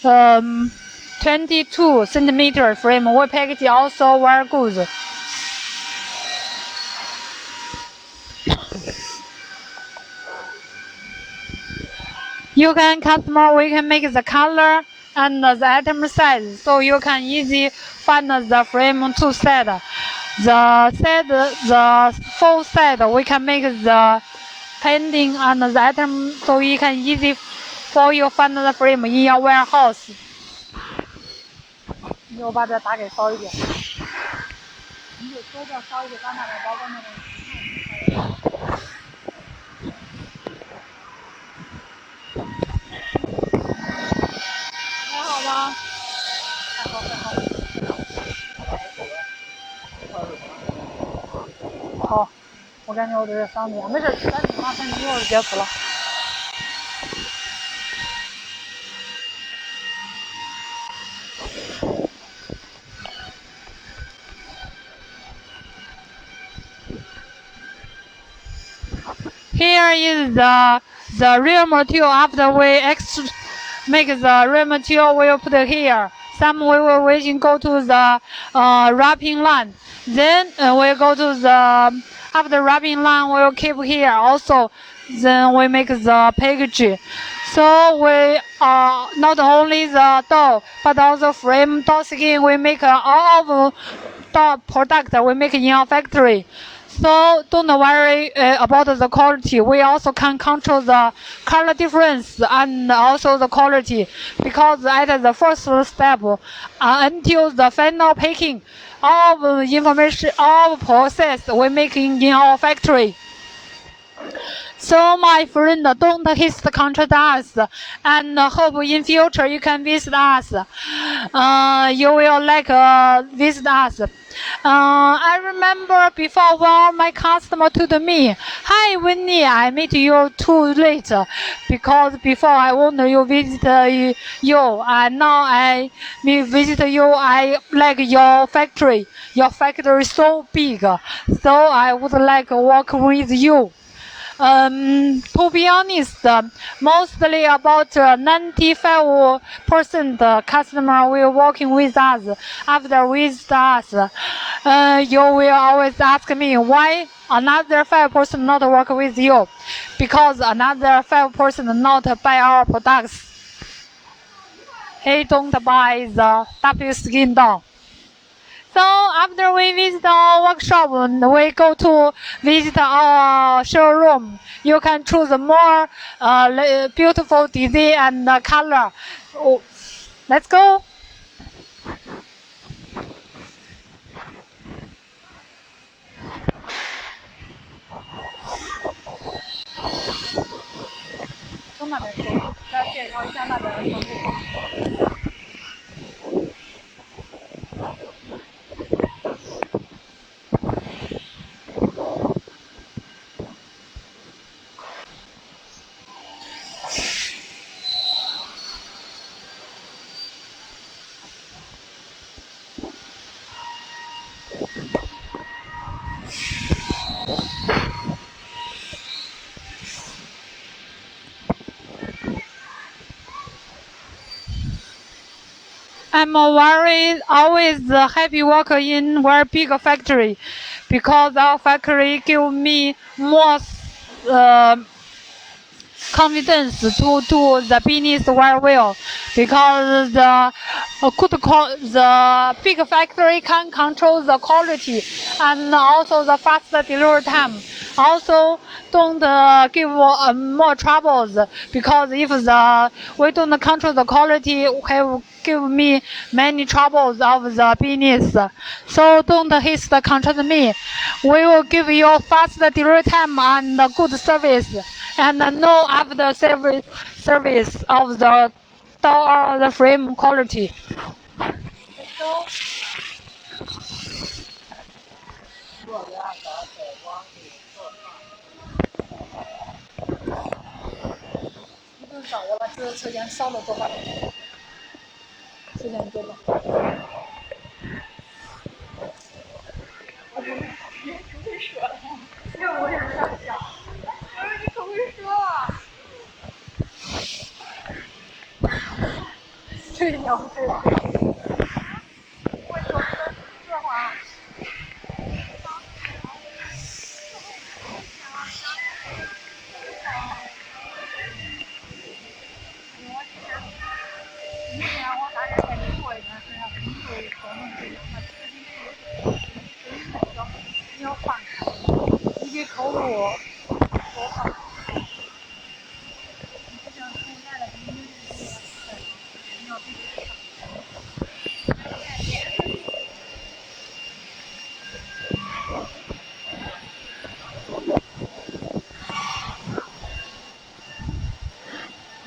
22 centimeter frame. We package also very good. You can customize. We can make the color and the item size, so you can easily find the frame two set. The full set, we can make the painting and the item, so you can easy for you find the frame in your warehouse. 你就把这大概扫一遍，你就左边扫一遍，把那个包裹那个。还好吧？还好。好，我感觉我这是嗓子，没事，赶紧马上一会儿就结束了。Here is the real material. After we make the real material, we will put it here. Some we will waiting go to the wrapping line. Then we go to the after wrapping line, we will keep here also. Then we make the package. So we not only the doll, but also frame, doll skin. We make all of doll product we make in our factory. So don't worry about the quality. We also can control the color difference and also the quality, because at the first step until the final packing, all the information, all process we make in our factory. So my friend, don't hesitate us, and hope in future you can visit us. You will visit us. I remember before one of my customer told me, "Hi Winnie, I met you too late because before I want you visit you, and now I me visit you. I like your factory. Your factory is so big, so I would like work with you." To be honest, mostly about 95% customer will working with us after visit us. You will always ask me why another 5% not work with you, because another 5% not buy our products. He don't buy the W skin down. So after we visit our workshop, we go to visit our showroom. You can choose more beautiful design and color. Oh, let's go.从那边说，来介绍一下那边的商品。I'm always happy worker in very big factory, because our factory give me more confidence to do the business very well, because the big factory can control the quality and also the faster delivery time. Also, don't give more troubles, because if we don't control the quality, have give me many troubles of the business. So don't hesitate to contact me. We will give you fast delivery time and good service, and no after service of the door or the frame quality.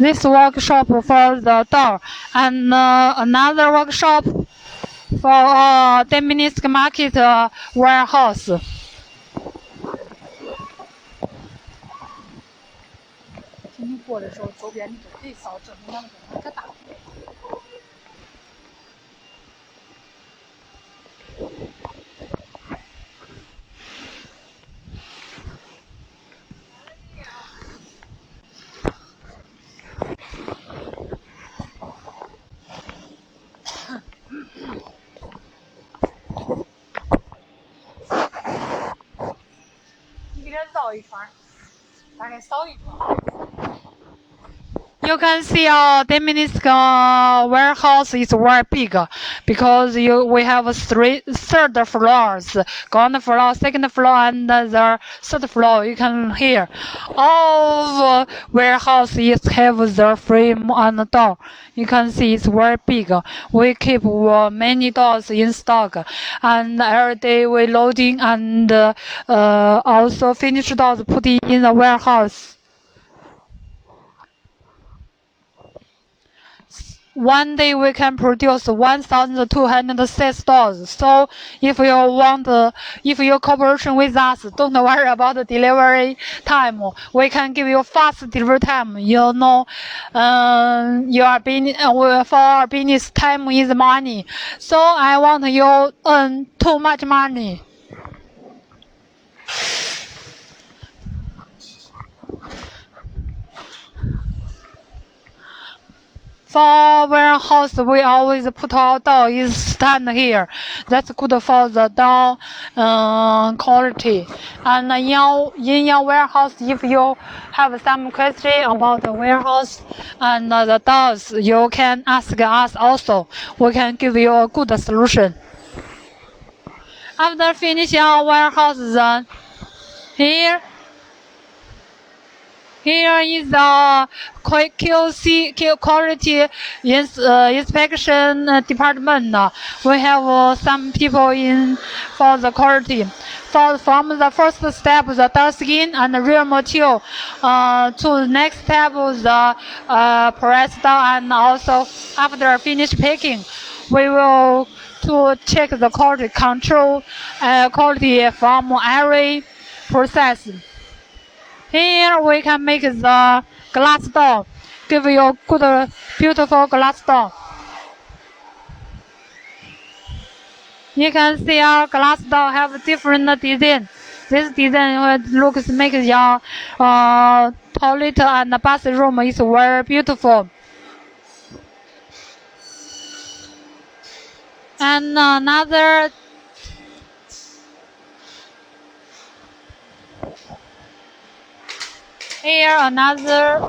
This workshop for the door, and another workshop for Domestic market warehouse. 今天过的时候，周边你都可以扫，证明那个东西可大。你给它绕一圈，大概扫一圈。You can see our Dominican warehouse is very big because we have third floors, ground floor, second floor, and the third floor. You can hear all warehouses have the frame and the door. You can see it's very big. We keep many doors in stock, and every day we loading and also finish doors putting in the warehouse. One day we can produce 1,200 sales doors. So if if you cooperation with us, don't worry about the delivery time. We can give you fast delivery time. You know, for our business, time is money. So I want you earn too much money. For warehouse, we always put our door is stand here. That's good for the door quality. And in your warehouse, if you have some question about the warehouse and the doors, you can ask us also. We can give you a good solution. After finishing our warehouse, then here is the QC quality inspection department. We have some people in for the quality. From the first step, the dark skin and the real material, to the next step, the press down, and also after finished packing, we will to check the quality control quality from every process. Here we can make the glass door, give you good, beautiful glass door. You can see our glass door have different design. This design looks make your toilet and bathroom is very beautiful. And another here another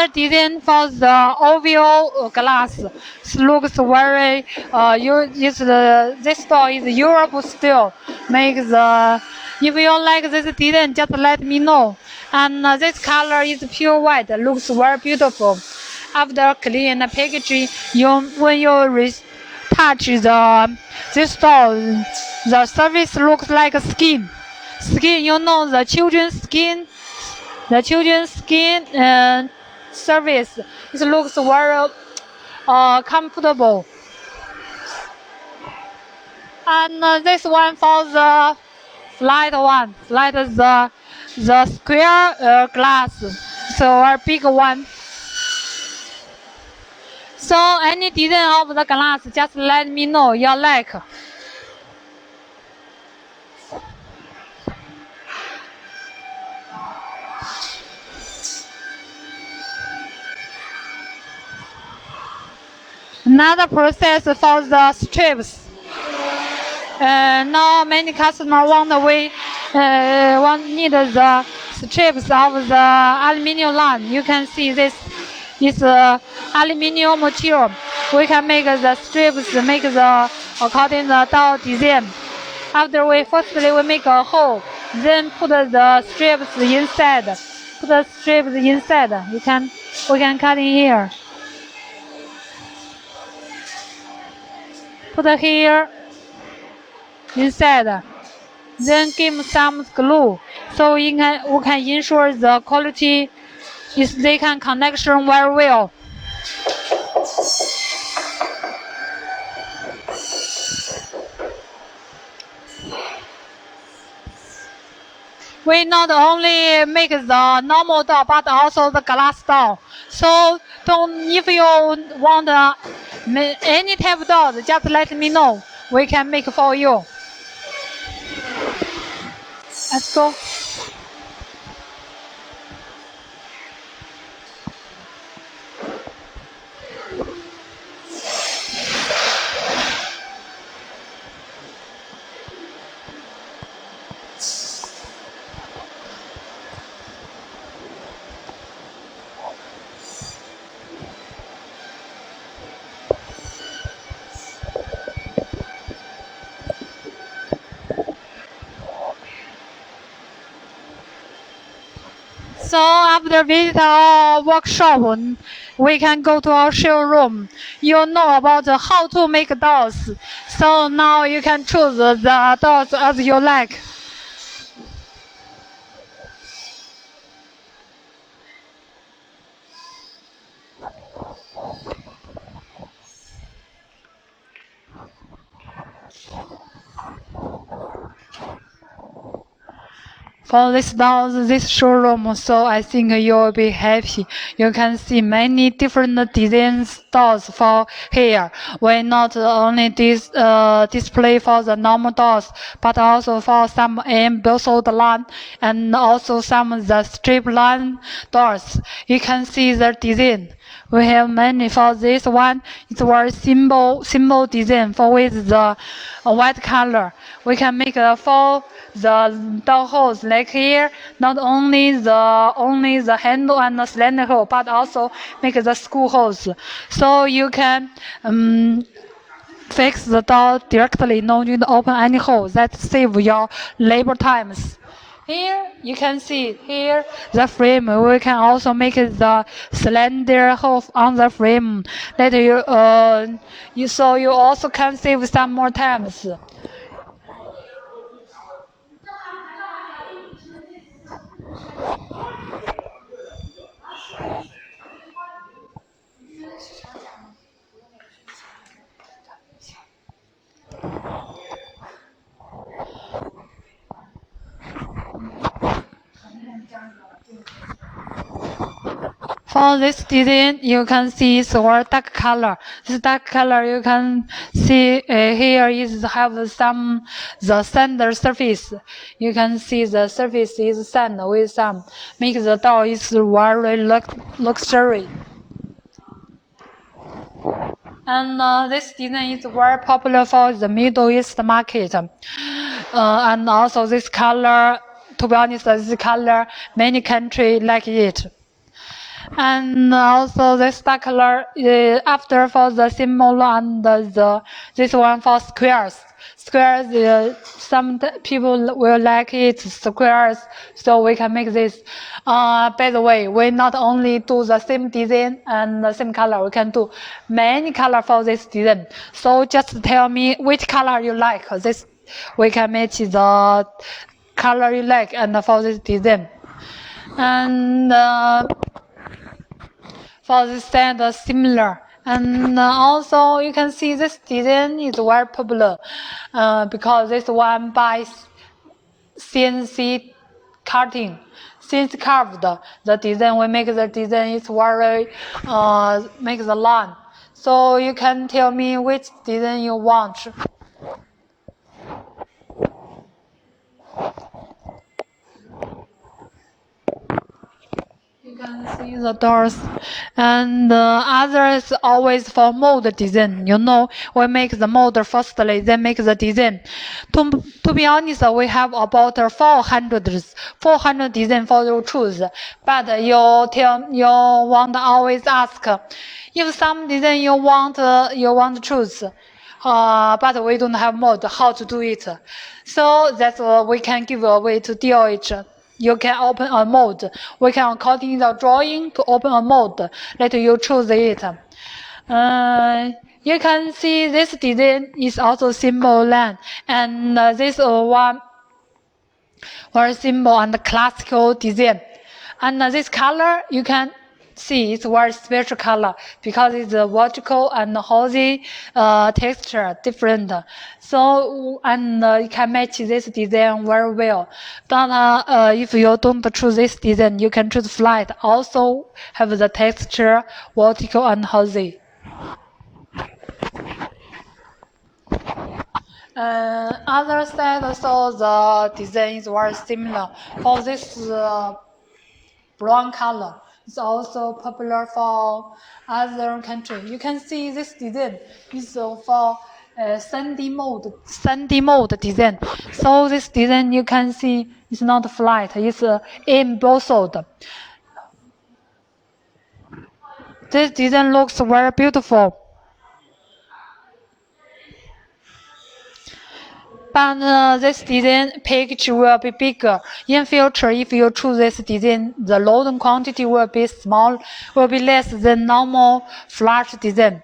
design for the oval glass. It looks very this door is Europe style. If you like this design, just let me know. And this color is pure white. Looks very beautiful. After clean packaging, when you touch this door, the surface looks like skin. Skin, you know, the children's skin. The children's skin surface. It looks very comfortable. And this one for the flat one, flat the square glass, so a big one. So any design of the glass, just let me know you like. Another process for the strips. Now many customers need the strips of the aluminum line. You can see this is aluminum material. We can make the strips according to the door design. After firstly we make a hole, then put the strips inside. Put the strips inside. We can cut in here. Put here inside. Then give some glue so we can ensure the quality they can connection very well. We not only make the normal door but also the glass door. So if you want any type of door, just let me know. We can make for you. Let's go. So after visit our workshop, we can go to our showroom. You know about how to make dolls. So now you can choose the dolls as you like. For this showroom, so I think you will be happy. You can see many different designs dolls for here. We not only display for the normal dolls, but also for some embossed line and also some of the strip line dolls. You can see the design. We have many for this one. It's very simple design for with the white color. We can make for the doll holes like here. Not only the handle and the cylinder hole, but also make the screw holes. So you can fix the door directly. No need to open any hole. That save your labor times. Here you can see here the frame. We can also make the cylinder hole on the frame. That you also can save some more times. For this design, you can see it's very dark color. This dark color you can see here is have some the sand surface. You can see the surface is sand with some make the doll is very luxury. And this design is very popular for the Middle East market. And also this color, to be honest, this color many countries like it. And also this dark color after for the symbol and this one for squares. Squares, some people will like it squares, so we can make this. By the way, we not only do the same design and the same color, we can do many color for this design. So just tell me which color you like. This we can match the color you like and for this design. And for this stand similar. And also you can see this design is very popular because this one by CNC cutting. Since carved, the design we make the design is very make the line. So you can tell me which design you want. You can see the doors, and others always for mold design. You know, we make the mold firstly, then make the design. To be honest, we have about 400 design for you choose. But you want always ask if some design you want to choose. But we don't have mold, how to do it. So that's what we can give away to deal it. You can open a mold. We can according the drawing to open a mold. Let you choose it. You can see this design is also simple line, and this one very simple and classical design. And this color you can see it's very special color because it's a vertical and horsey texture different. So and you can match this design very well. But if you don't choose this design, you can choose flat. Also have the texture vertical and horsey. Other side, so the design is very similar. For this brown color, it's also popular for other countries. You can see this design is for sandy mold design. So this design you can see is not flat, it's embossed. This design looks very beautiful. but this design package will be bigger. In future, if you choose this design, the load quantity will be less than normal flash design.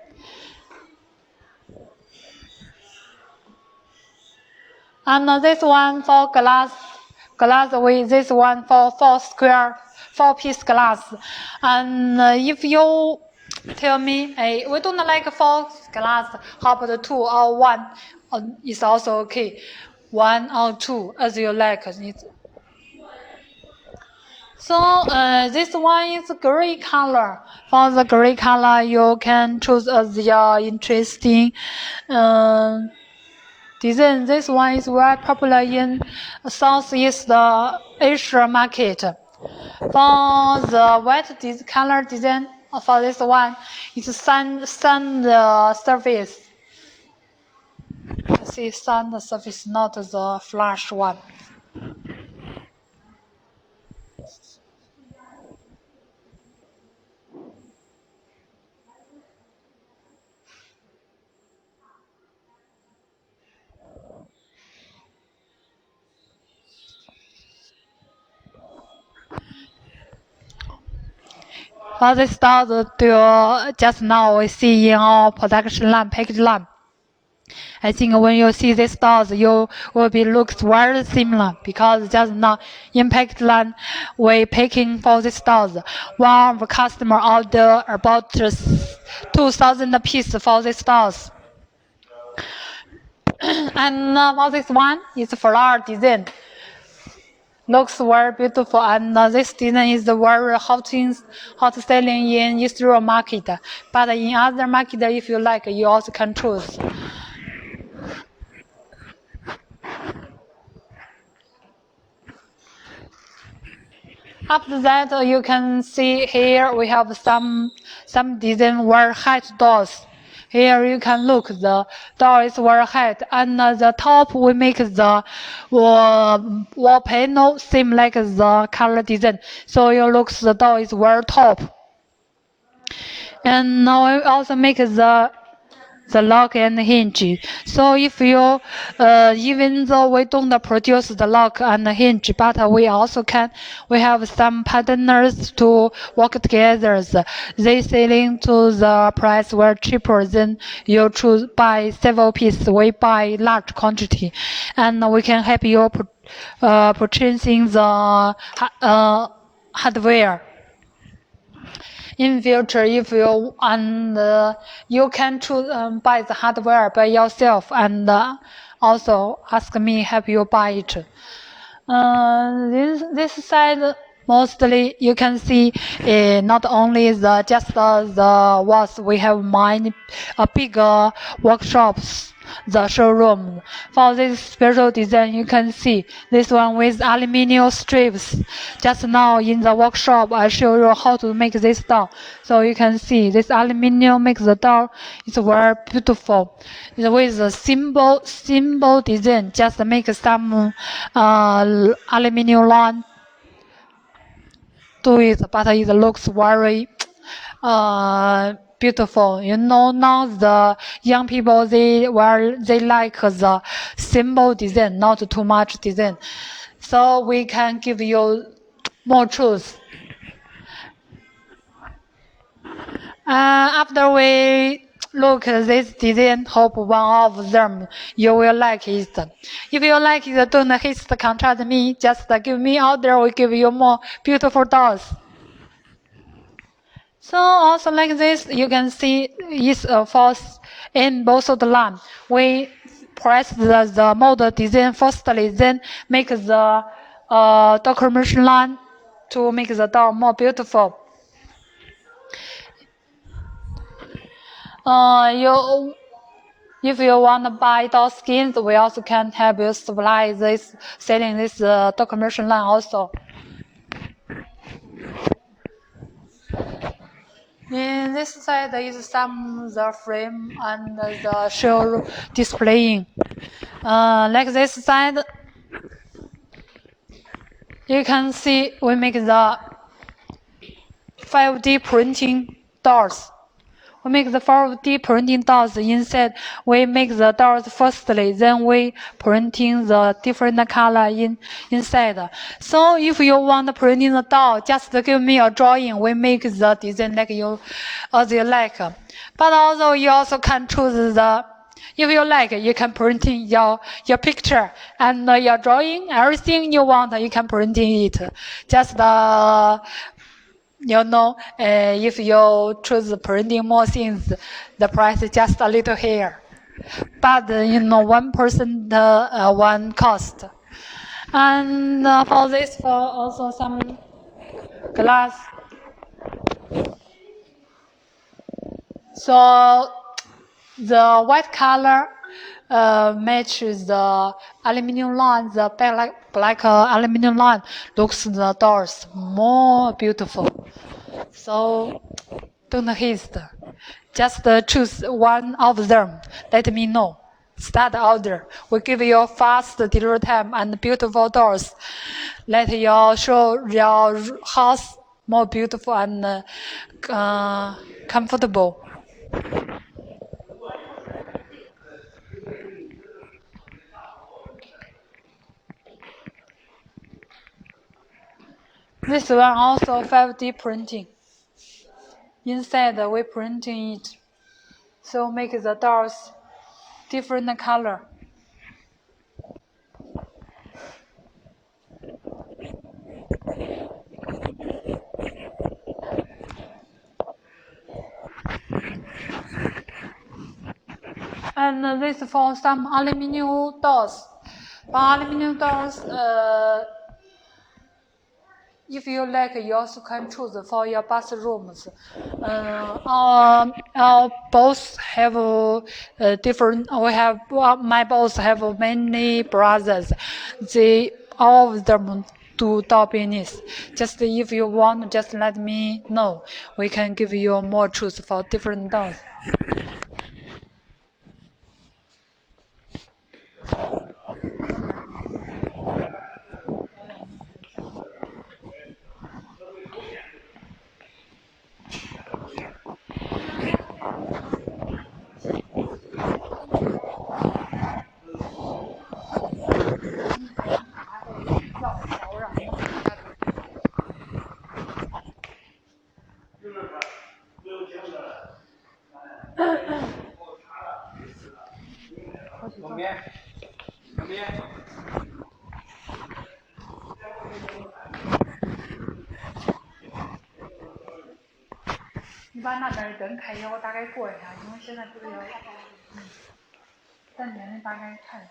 And this one for glass with this one for 4-piece glass. And if you tell me, hey, we don't like 4 glass, how about 2 or 1? It's also okay. 1 or 2, as you like. So this one is gray color. For the gray color, you can choose the interesting design. This one is very popular in Southeast Asia market. For the white color design, for this one, it's sun surface. See, sun surface, not the flash one. For this dolls, just now we see in our production line, package line. I think when you see this dolls, you will be looks very similar because just now in package line, we packing for this dolls. One of the customer order about 2,000 pieces for this dolls. And for this one, it's flower design. Looks very beautiful, and this design is very hot selling in Israel market. But in other market, if you like, you also can choose. After that, you can see here we have some design very height doors. Here you can look, the door is very height, and the top we make the wall panel same like the color design. So you look, the door is very top. And now we also make the lock and hinge. So if you, even though we don't produce the lock and the hinge, but we have some partners to work together. They selling to the price very cheaper than you choose buy several pieces. We buy large quantity, and we can help you purchasing the hardware. In future, if you you can choose buy the hardware by yourself, and also ask me help you buy it. This side mostly you can see not only just the walls. We have many bigger workshops. The showroom for this special design, you can see this one with aluminum strips. Just now in the workshop, I show you how to make this door. So you can see this aluminum makes the door. It's very beautiful. With the symbol design, just make some aluminum line to it, but it looks very beautiful. You know, now the young people they like the simple design, not too much design. So we can give you more choice. After we look at this design, hope one of them you will like it. If you like it, don't hesitate to contact me. Just give me order, we give you more beautiful dolls. So also like this, you can see is a force in both of the line. We press the model design firstly, then make the decoration line to make the door more beautiful. If you want to buy doll skins, we also can help you supply this, selling this decoration line also. In this side is some the frame and the show displaying. Like this side, you can see we make the 5D printing doors. We make the 4D printing doors inside. We make the doors firstly, then we printing the different color inside. So if you want printing the door, just give me a drawing. We make the design like you like. But also you also can choose the. If you like, you can print in your picture and your drawing, everything you want, you can print in it. Just if you choose printing more things, the price is just a little here. But 1% one cost. And for this, for also some glass. So the white color matches the aluminum line. The black aluminum line looks the doors more beautiful. So don't haste. Just choose one of them. Let me know. Start order. We give you fast delivery time and beautiful doors. Let you show your house more beautiful and comfortable. This one also 5D printing. Inside we printing it, so make the doors different color. And this for some aluminum doors. For aluminum doors, if you like, you also can choose for your bathrooms. Both have different. We have my boss have many brothers. They all of them do door business. Just if you want, just let me know. We can give you more choice for different doors.你把那边灯开一下，我大概过一下，因为现在不是要。3点，你大概看一下。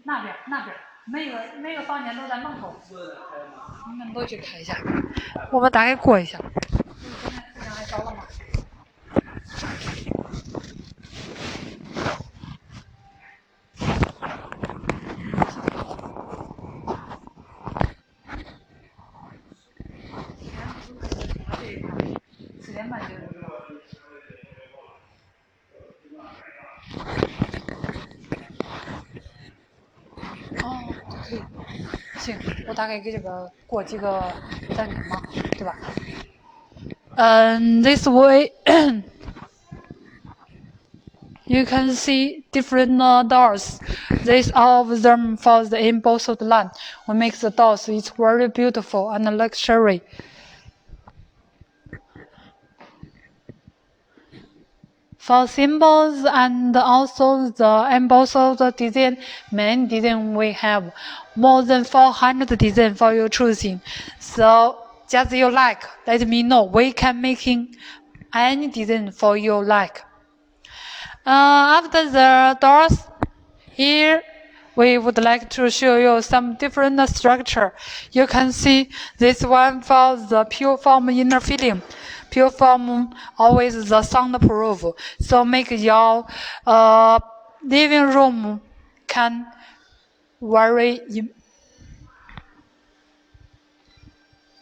那边，每个房间都在门口。你们都去看一下，我们大概过一下。现在时间还早了吗？4点半就。哦，可以，行，我大概给这个过几个暂停嘛，对吧？This way you can see different doors. These all of them for the embossed line. We make the doors. It's very beautiful and luxury. For symbols and also the embossed design, main design we have more than 400 designs for your choosing. So just you like, let me know. We can making any design for you like. After the doors, here we would like to show you some different structure. You can see this one for the pure form inner filling. Pure form always the soundproof, so make your living room can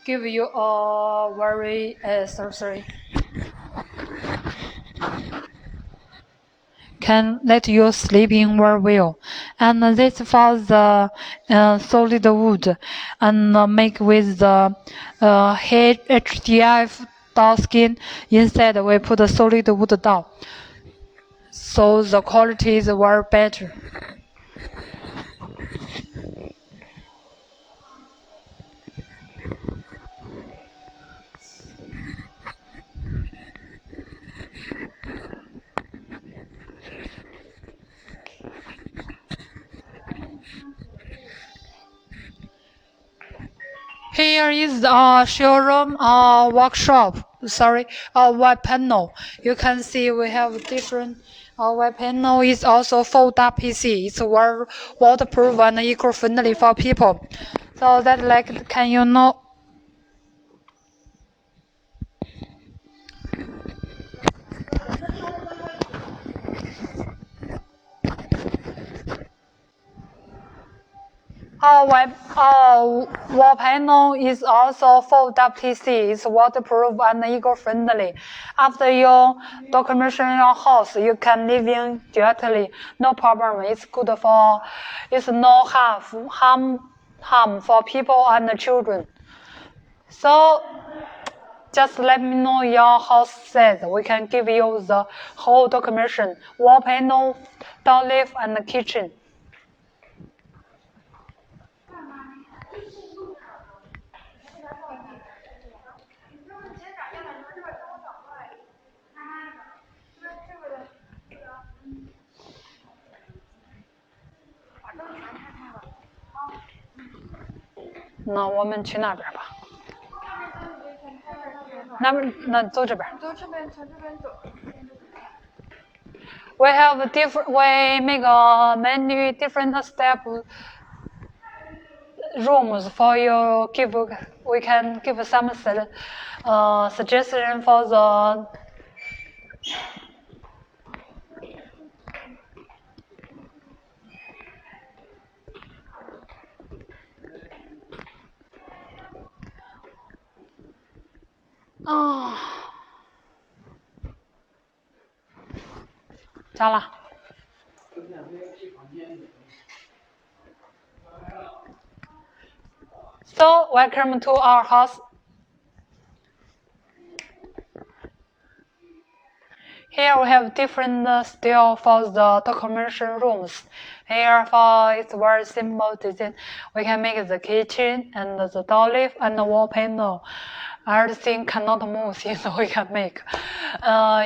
give you a very can let you sleeping very well. And this for the solid wood and make with the HDF doll skin. Instead, we put a solid wood doll, so the quality is very better. Here is a showroom workshop. Sorry, a web panel. You can see we have different. Our web panel is also fold-up PC. It's very waterproof and eco-friendly for people. So that like, can you know? Our wall panel is also fold-up PC. It's waterproof and eco-friendly. After you documentation your house, you can live in directly. No problem. It's good for. It's no harm for people and children. So just let me know your house size. We can give you the whole documentation: wall panel, door lift, and kitchen.那我们去那边吧。那走这边。走这边，从这边走。We have different. We make many different step rooms for you. We can give some suggestion for the. Oh. 加了。So welcome to our house. Here we have different style for the documentation rooms. Here for it's very simple design. We can make the kitchen and the door lift and the wall panel. Everything cannot move, so we can make.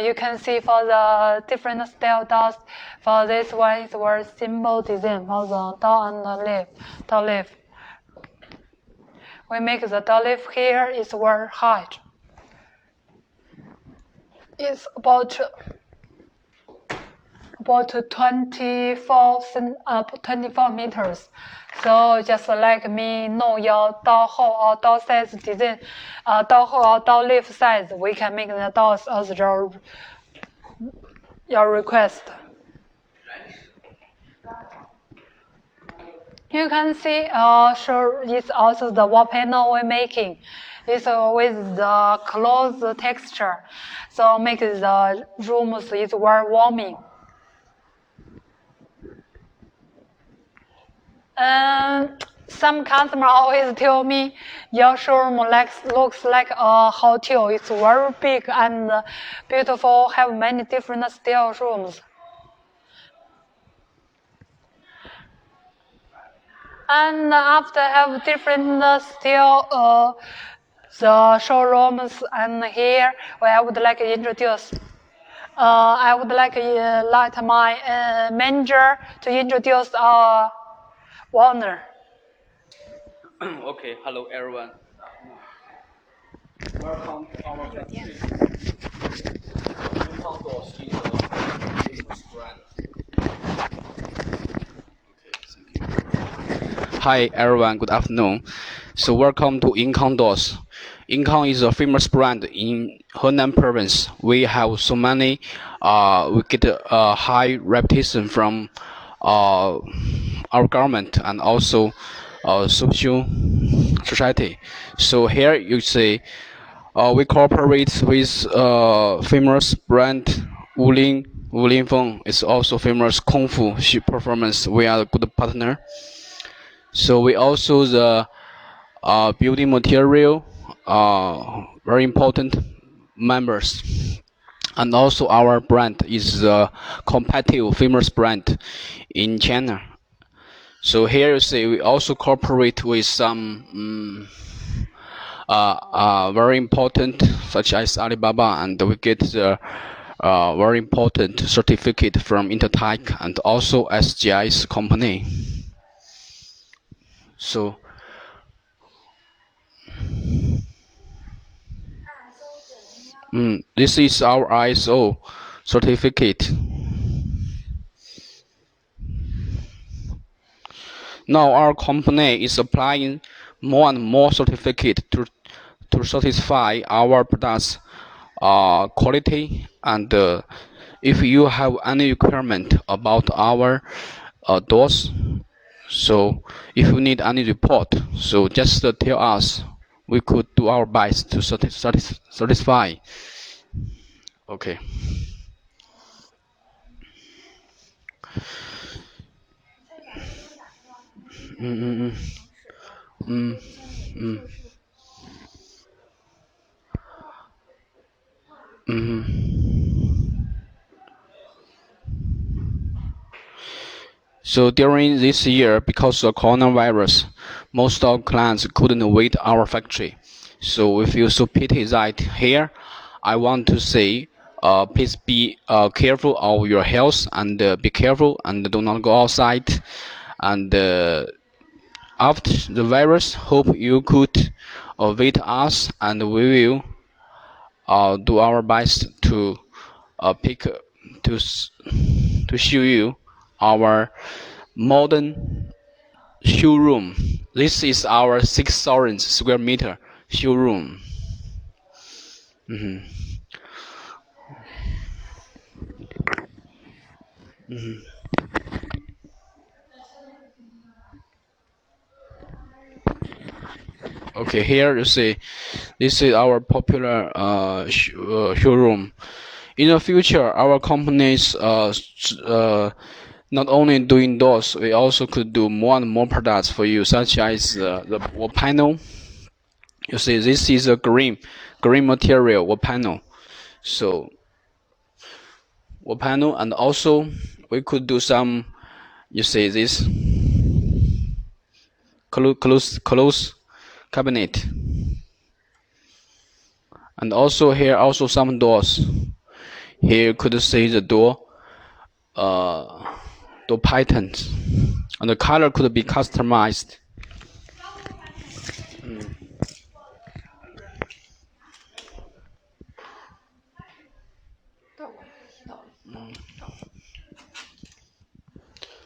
You can see for the different style doors. For this one, it's very simple design for the door and the door lift. We make the door lift here is very high. It's about 24 meters. So just like me know your door hole or door size design, door hole or door lift size, we can make the doors as your request. You can see, sure, it's also the wall panel we're making. It's with the close texture, so make the rooms is very warming. Some customer always tell me your showroom looks like a hotel. It's very big and beautiful. Have many different style rooms. And after have different style the showrooms, and here I would like to introduce. I would like my manager to introduce our owner. Okay, hello everyone. Welcome to our factory. Composites is a famous brand. Hi everyone, good afternoon. So welcome to Untitled. Untitled is a famous brand in Henan province. We have so many, we get a high reputation from our government and also social society. So here you see, we cooperate with famous brand Wulin is also famous Kung Fu performance. We are a good partner. So we also the building material very important members. And also our brand is a competitive famous brand in China. So here you see we also cooperate with some very important such as Alibaba, and we get the very important certificate from Intertech and also SGI's company. So this is our ISO certificate. Now our company is applying more and more certificate to satisfy our products quality, and if you have any requirement about our doors, so if you need any report, so just tell us. We could do our best to satisfy. Okay. Mm, mm, mm, mm, mm. So during this year, because of coronavirus, most of clients couldn't wait our factory. So we feel so pity that here, I want to say, please be careful of your health, and be careful and do not go outside. And after the virus, hope you could wait us, and we will do our best to pick to show you our modern showroom. This is our 6,000 square meter showroom. Okay, here you see, this is our popular showroom. In the future, our companies not only doing doors, we also could do more and more products for you, such as the wall panel. You see, this is a green material wall panel. So wall panel, and also we could do some. You see this close cabinet, and also here also some doors. Here you could see the door patterns, and the color could be customized.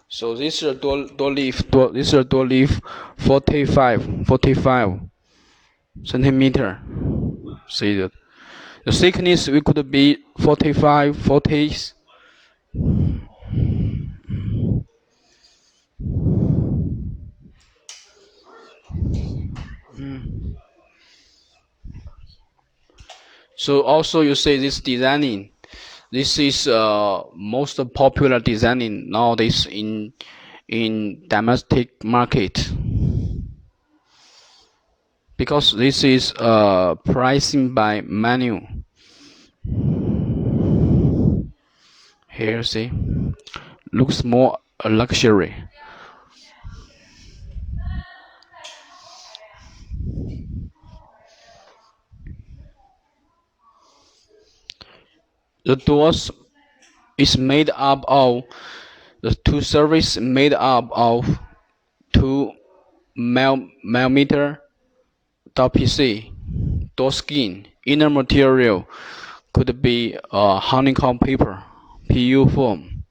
So this is a door leaf. This is a door leaf, 45 centimeter. See that the thickness we could be 45, 40. So also you see this designing. This is most popular designing nowadays in domestic market, because this is pricing by menu. Here see, looks more a luxury. The doors is made up of the two surfaces made up of 2 mm WPC door skin. Inner material could be honeycomb paper, PU foam.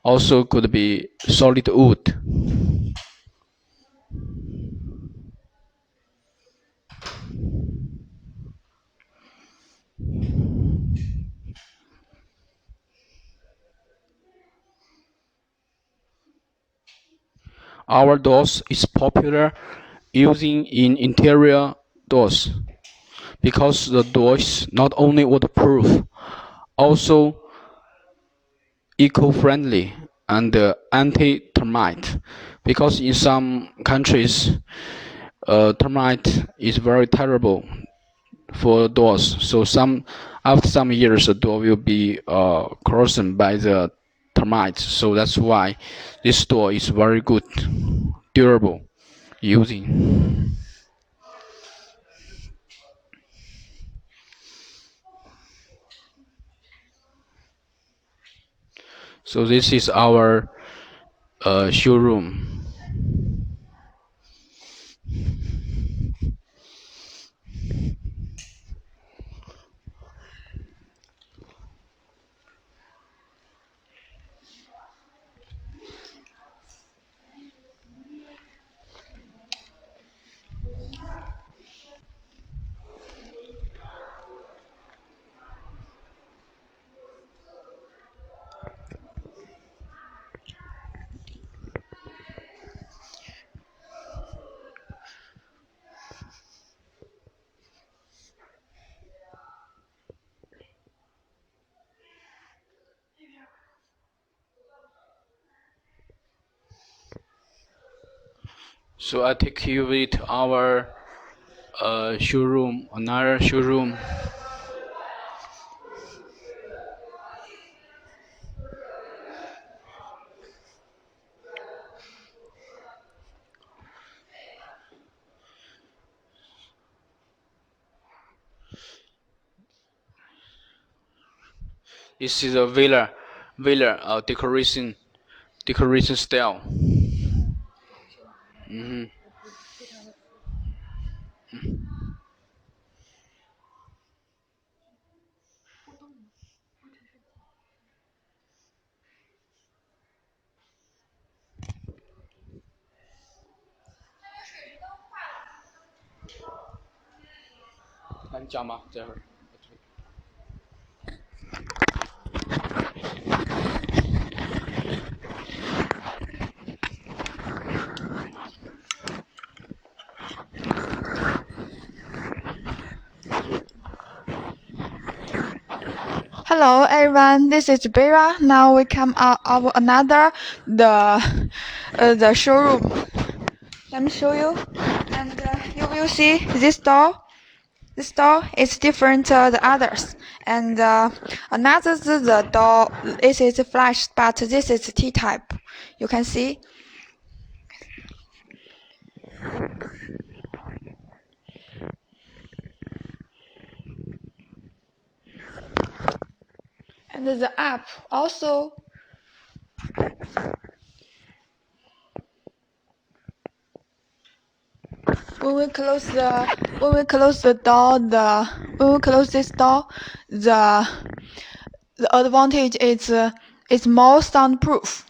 Also could be solid wood. Our doors is popular using in interior doors, because the door is not only waterproof, also eco-friendly and anti-termite. Because in some countries, termite is very terrible for doors. So some After some years, the door will be corrosion by the termites. So that's why this door is very good, durable, using. So this is our showroom. So I take you with our showroom, another showroom. This is a villa decoration style. Mm-hmm. 那你讲吧，这会儿。Hello everyone, this is Bera. Now we come out of another the showroom. Let me show you, and you will see this door. This door is different the others, and another the door. This is flash, but this is T-type. You can see. And the app also. When we close the door, when we close this door, the advantage is it's more soundproof.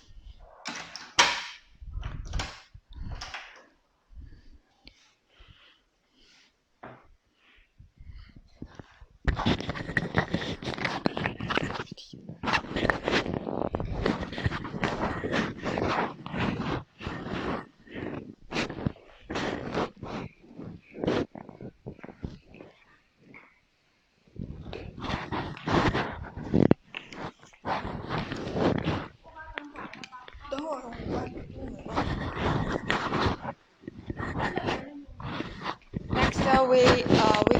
Next, we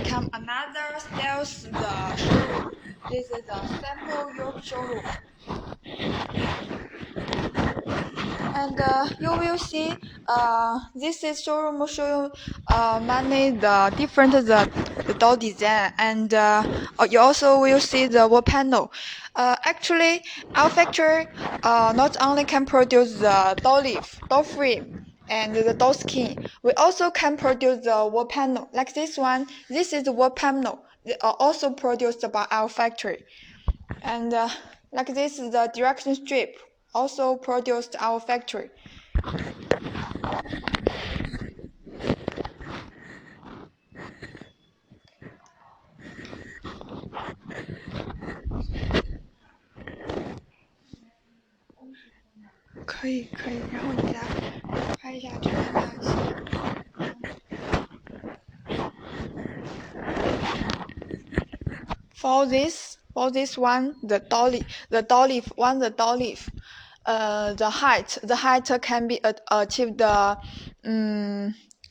come another styles the showroom. This is a sample York showroom, and you will see this is showroom showing many the different the door design, and you also will see the wall panel. Actually, our factory not only can produce the door leaf, door frame, and the door skin. We also can produce the wall panel like this one. This is the wall panel. They are also produced by our factory, and like this is the direction strip, also produced our factory.可以，然后你给它拍一下这个亮起。For this one, the door leaf, the door leaf, the height can be achieved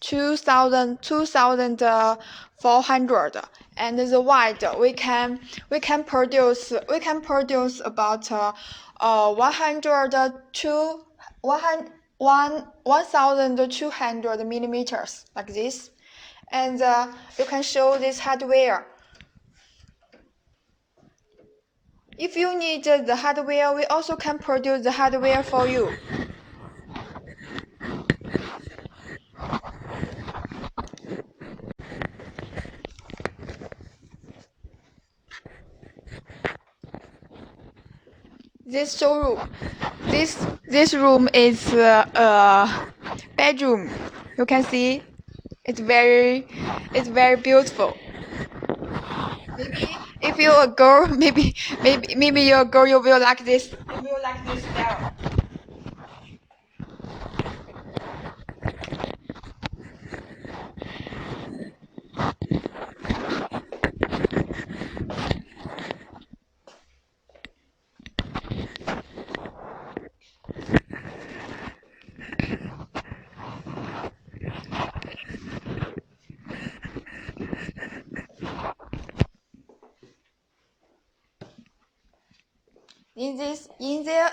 2,400, and the white we can produce about 1,200 millimeters like this, and you can show this hardware. If you need the hardware, we also can produce the hardware for you. This showroom, this room is a bedroom. You can see, it's very beautiful. Maybe if you're a girl, maybe you're a girl, you will like this. You will like this style.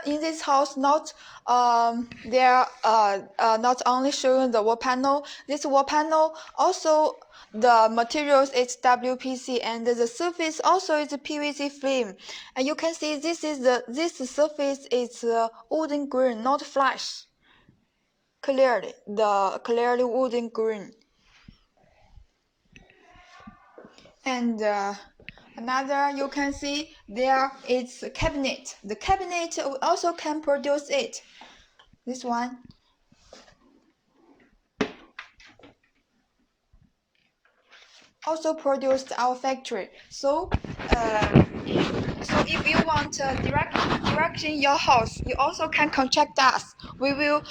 In this house, not not only showing the wall panel. This wall panel also the materials is WPC, and the surface also is PVC film. And you can see this surface is wooden green, not flash. Clearly wooden green. And another, you can see there is a cabinet. The cabinet also can produce it. This one. Also produced our factory. So if you want direction your house, you also can contact us. We will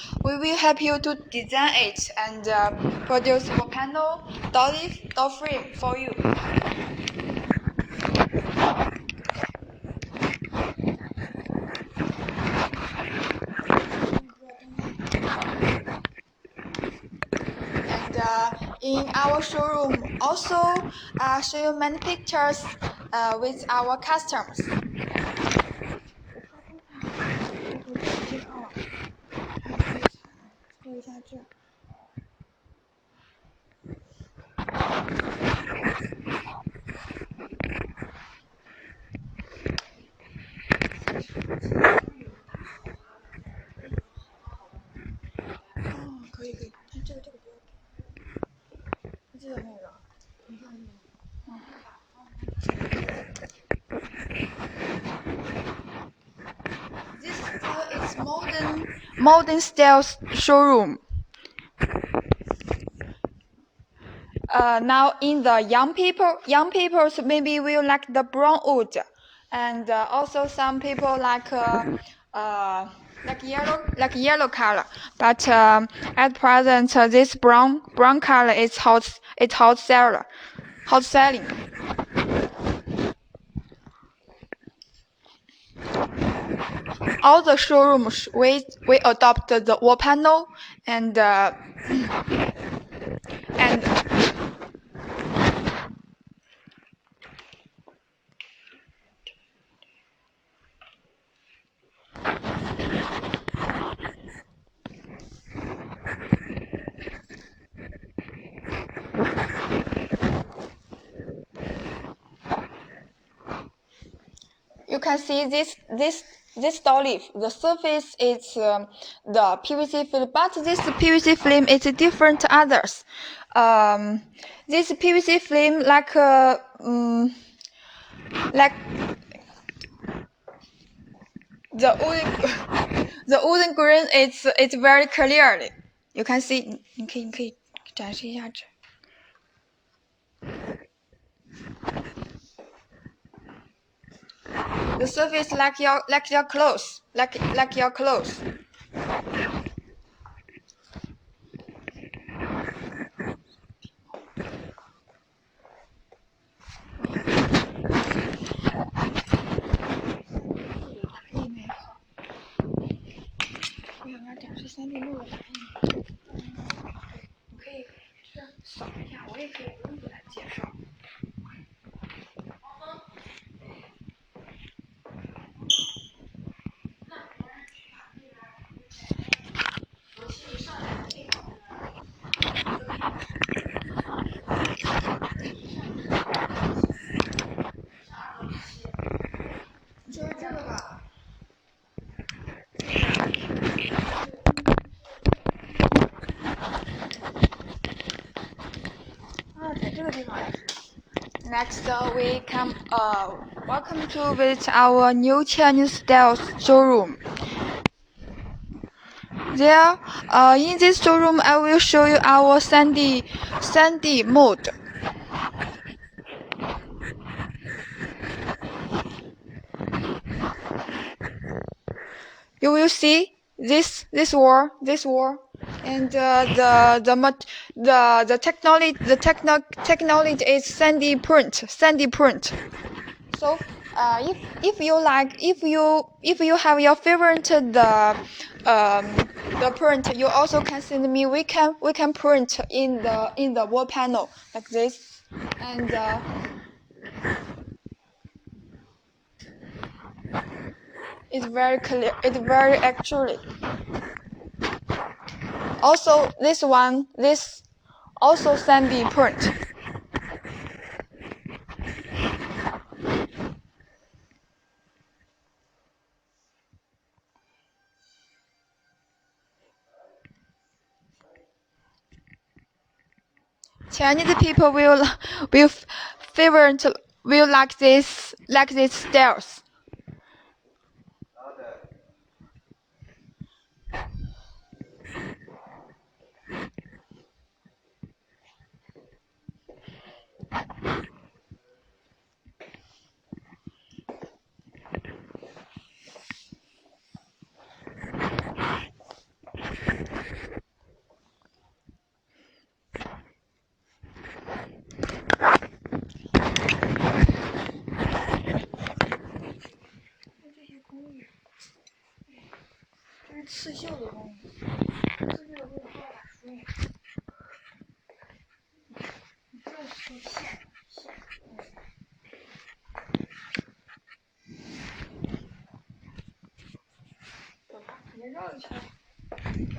help you to design it and produce wall panel, door lift, door frame for you. And in our showroom, also show you many pictures with our customers. This is modern style showroom. Now in the young people maybe will like the brown wood, and also some people like yellow color. But at present, this brown color is hot selling. All the showrooms we adopt the wall panel and you can see this door leaf. The surface is the PVC film, but this PVC film is different to others. This PVC film like the wooden grain. It's very clearly. You can see. 你可以展示一下这。The surface like your clothes, like your clothes. 也可以不用给他介绍。就是这个吧。在这个地方。Next, we come. Welcome to visit our new Chinese style showroom. There, in this showroom, I will show you our sandy mode. You will see this wall, and the technology is sandy print. So, if you have your favorite the print, you also can send me. We can print in the wall panel like this, and it's very clear. It's very accurate. Also, this also sandy print. Chinese people will like this styles.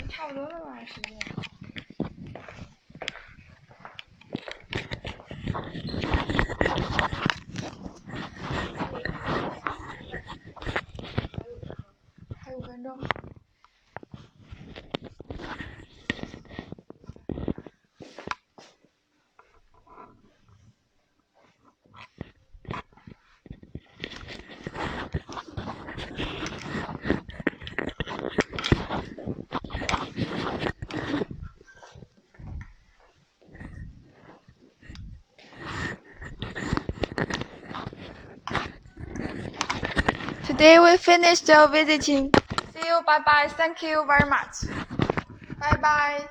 差不多了吧，时间。还有5分钟。Today we finished visiting. See you. Bye bye. Thank you very much. Bye bye.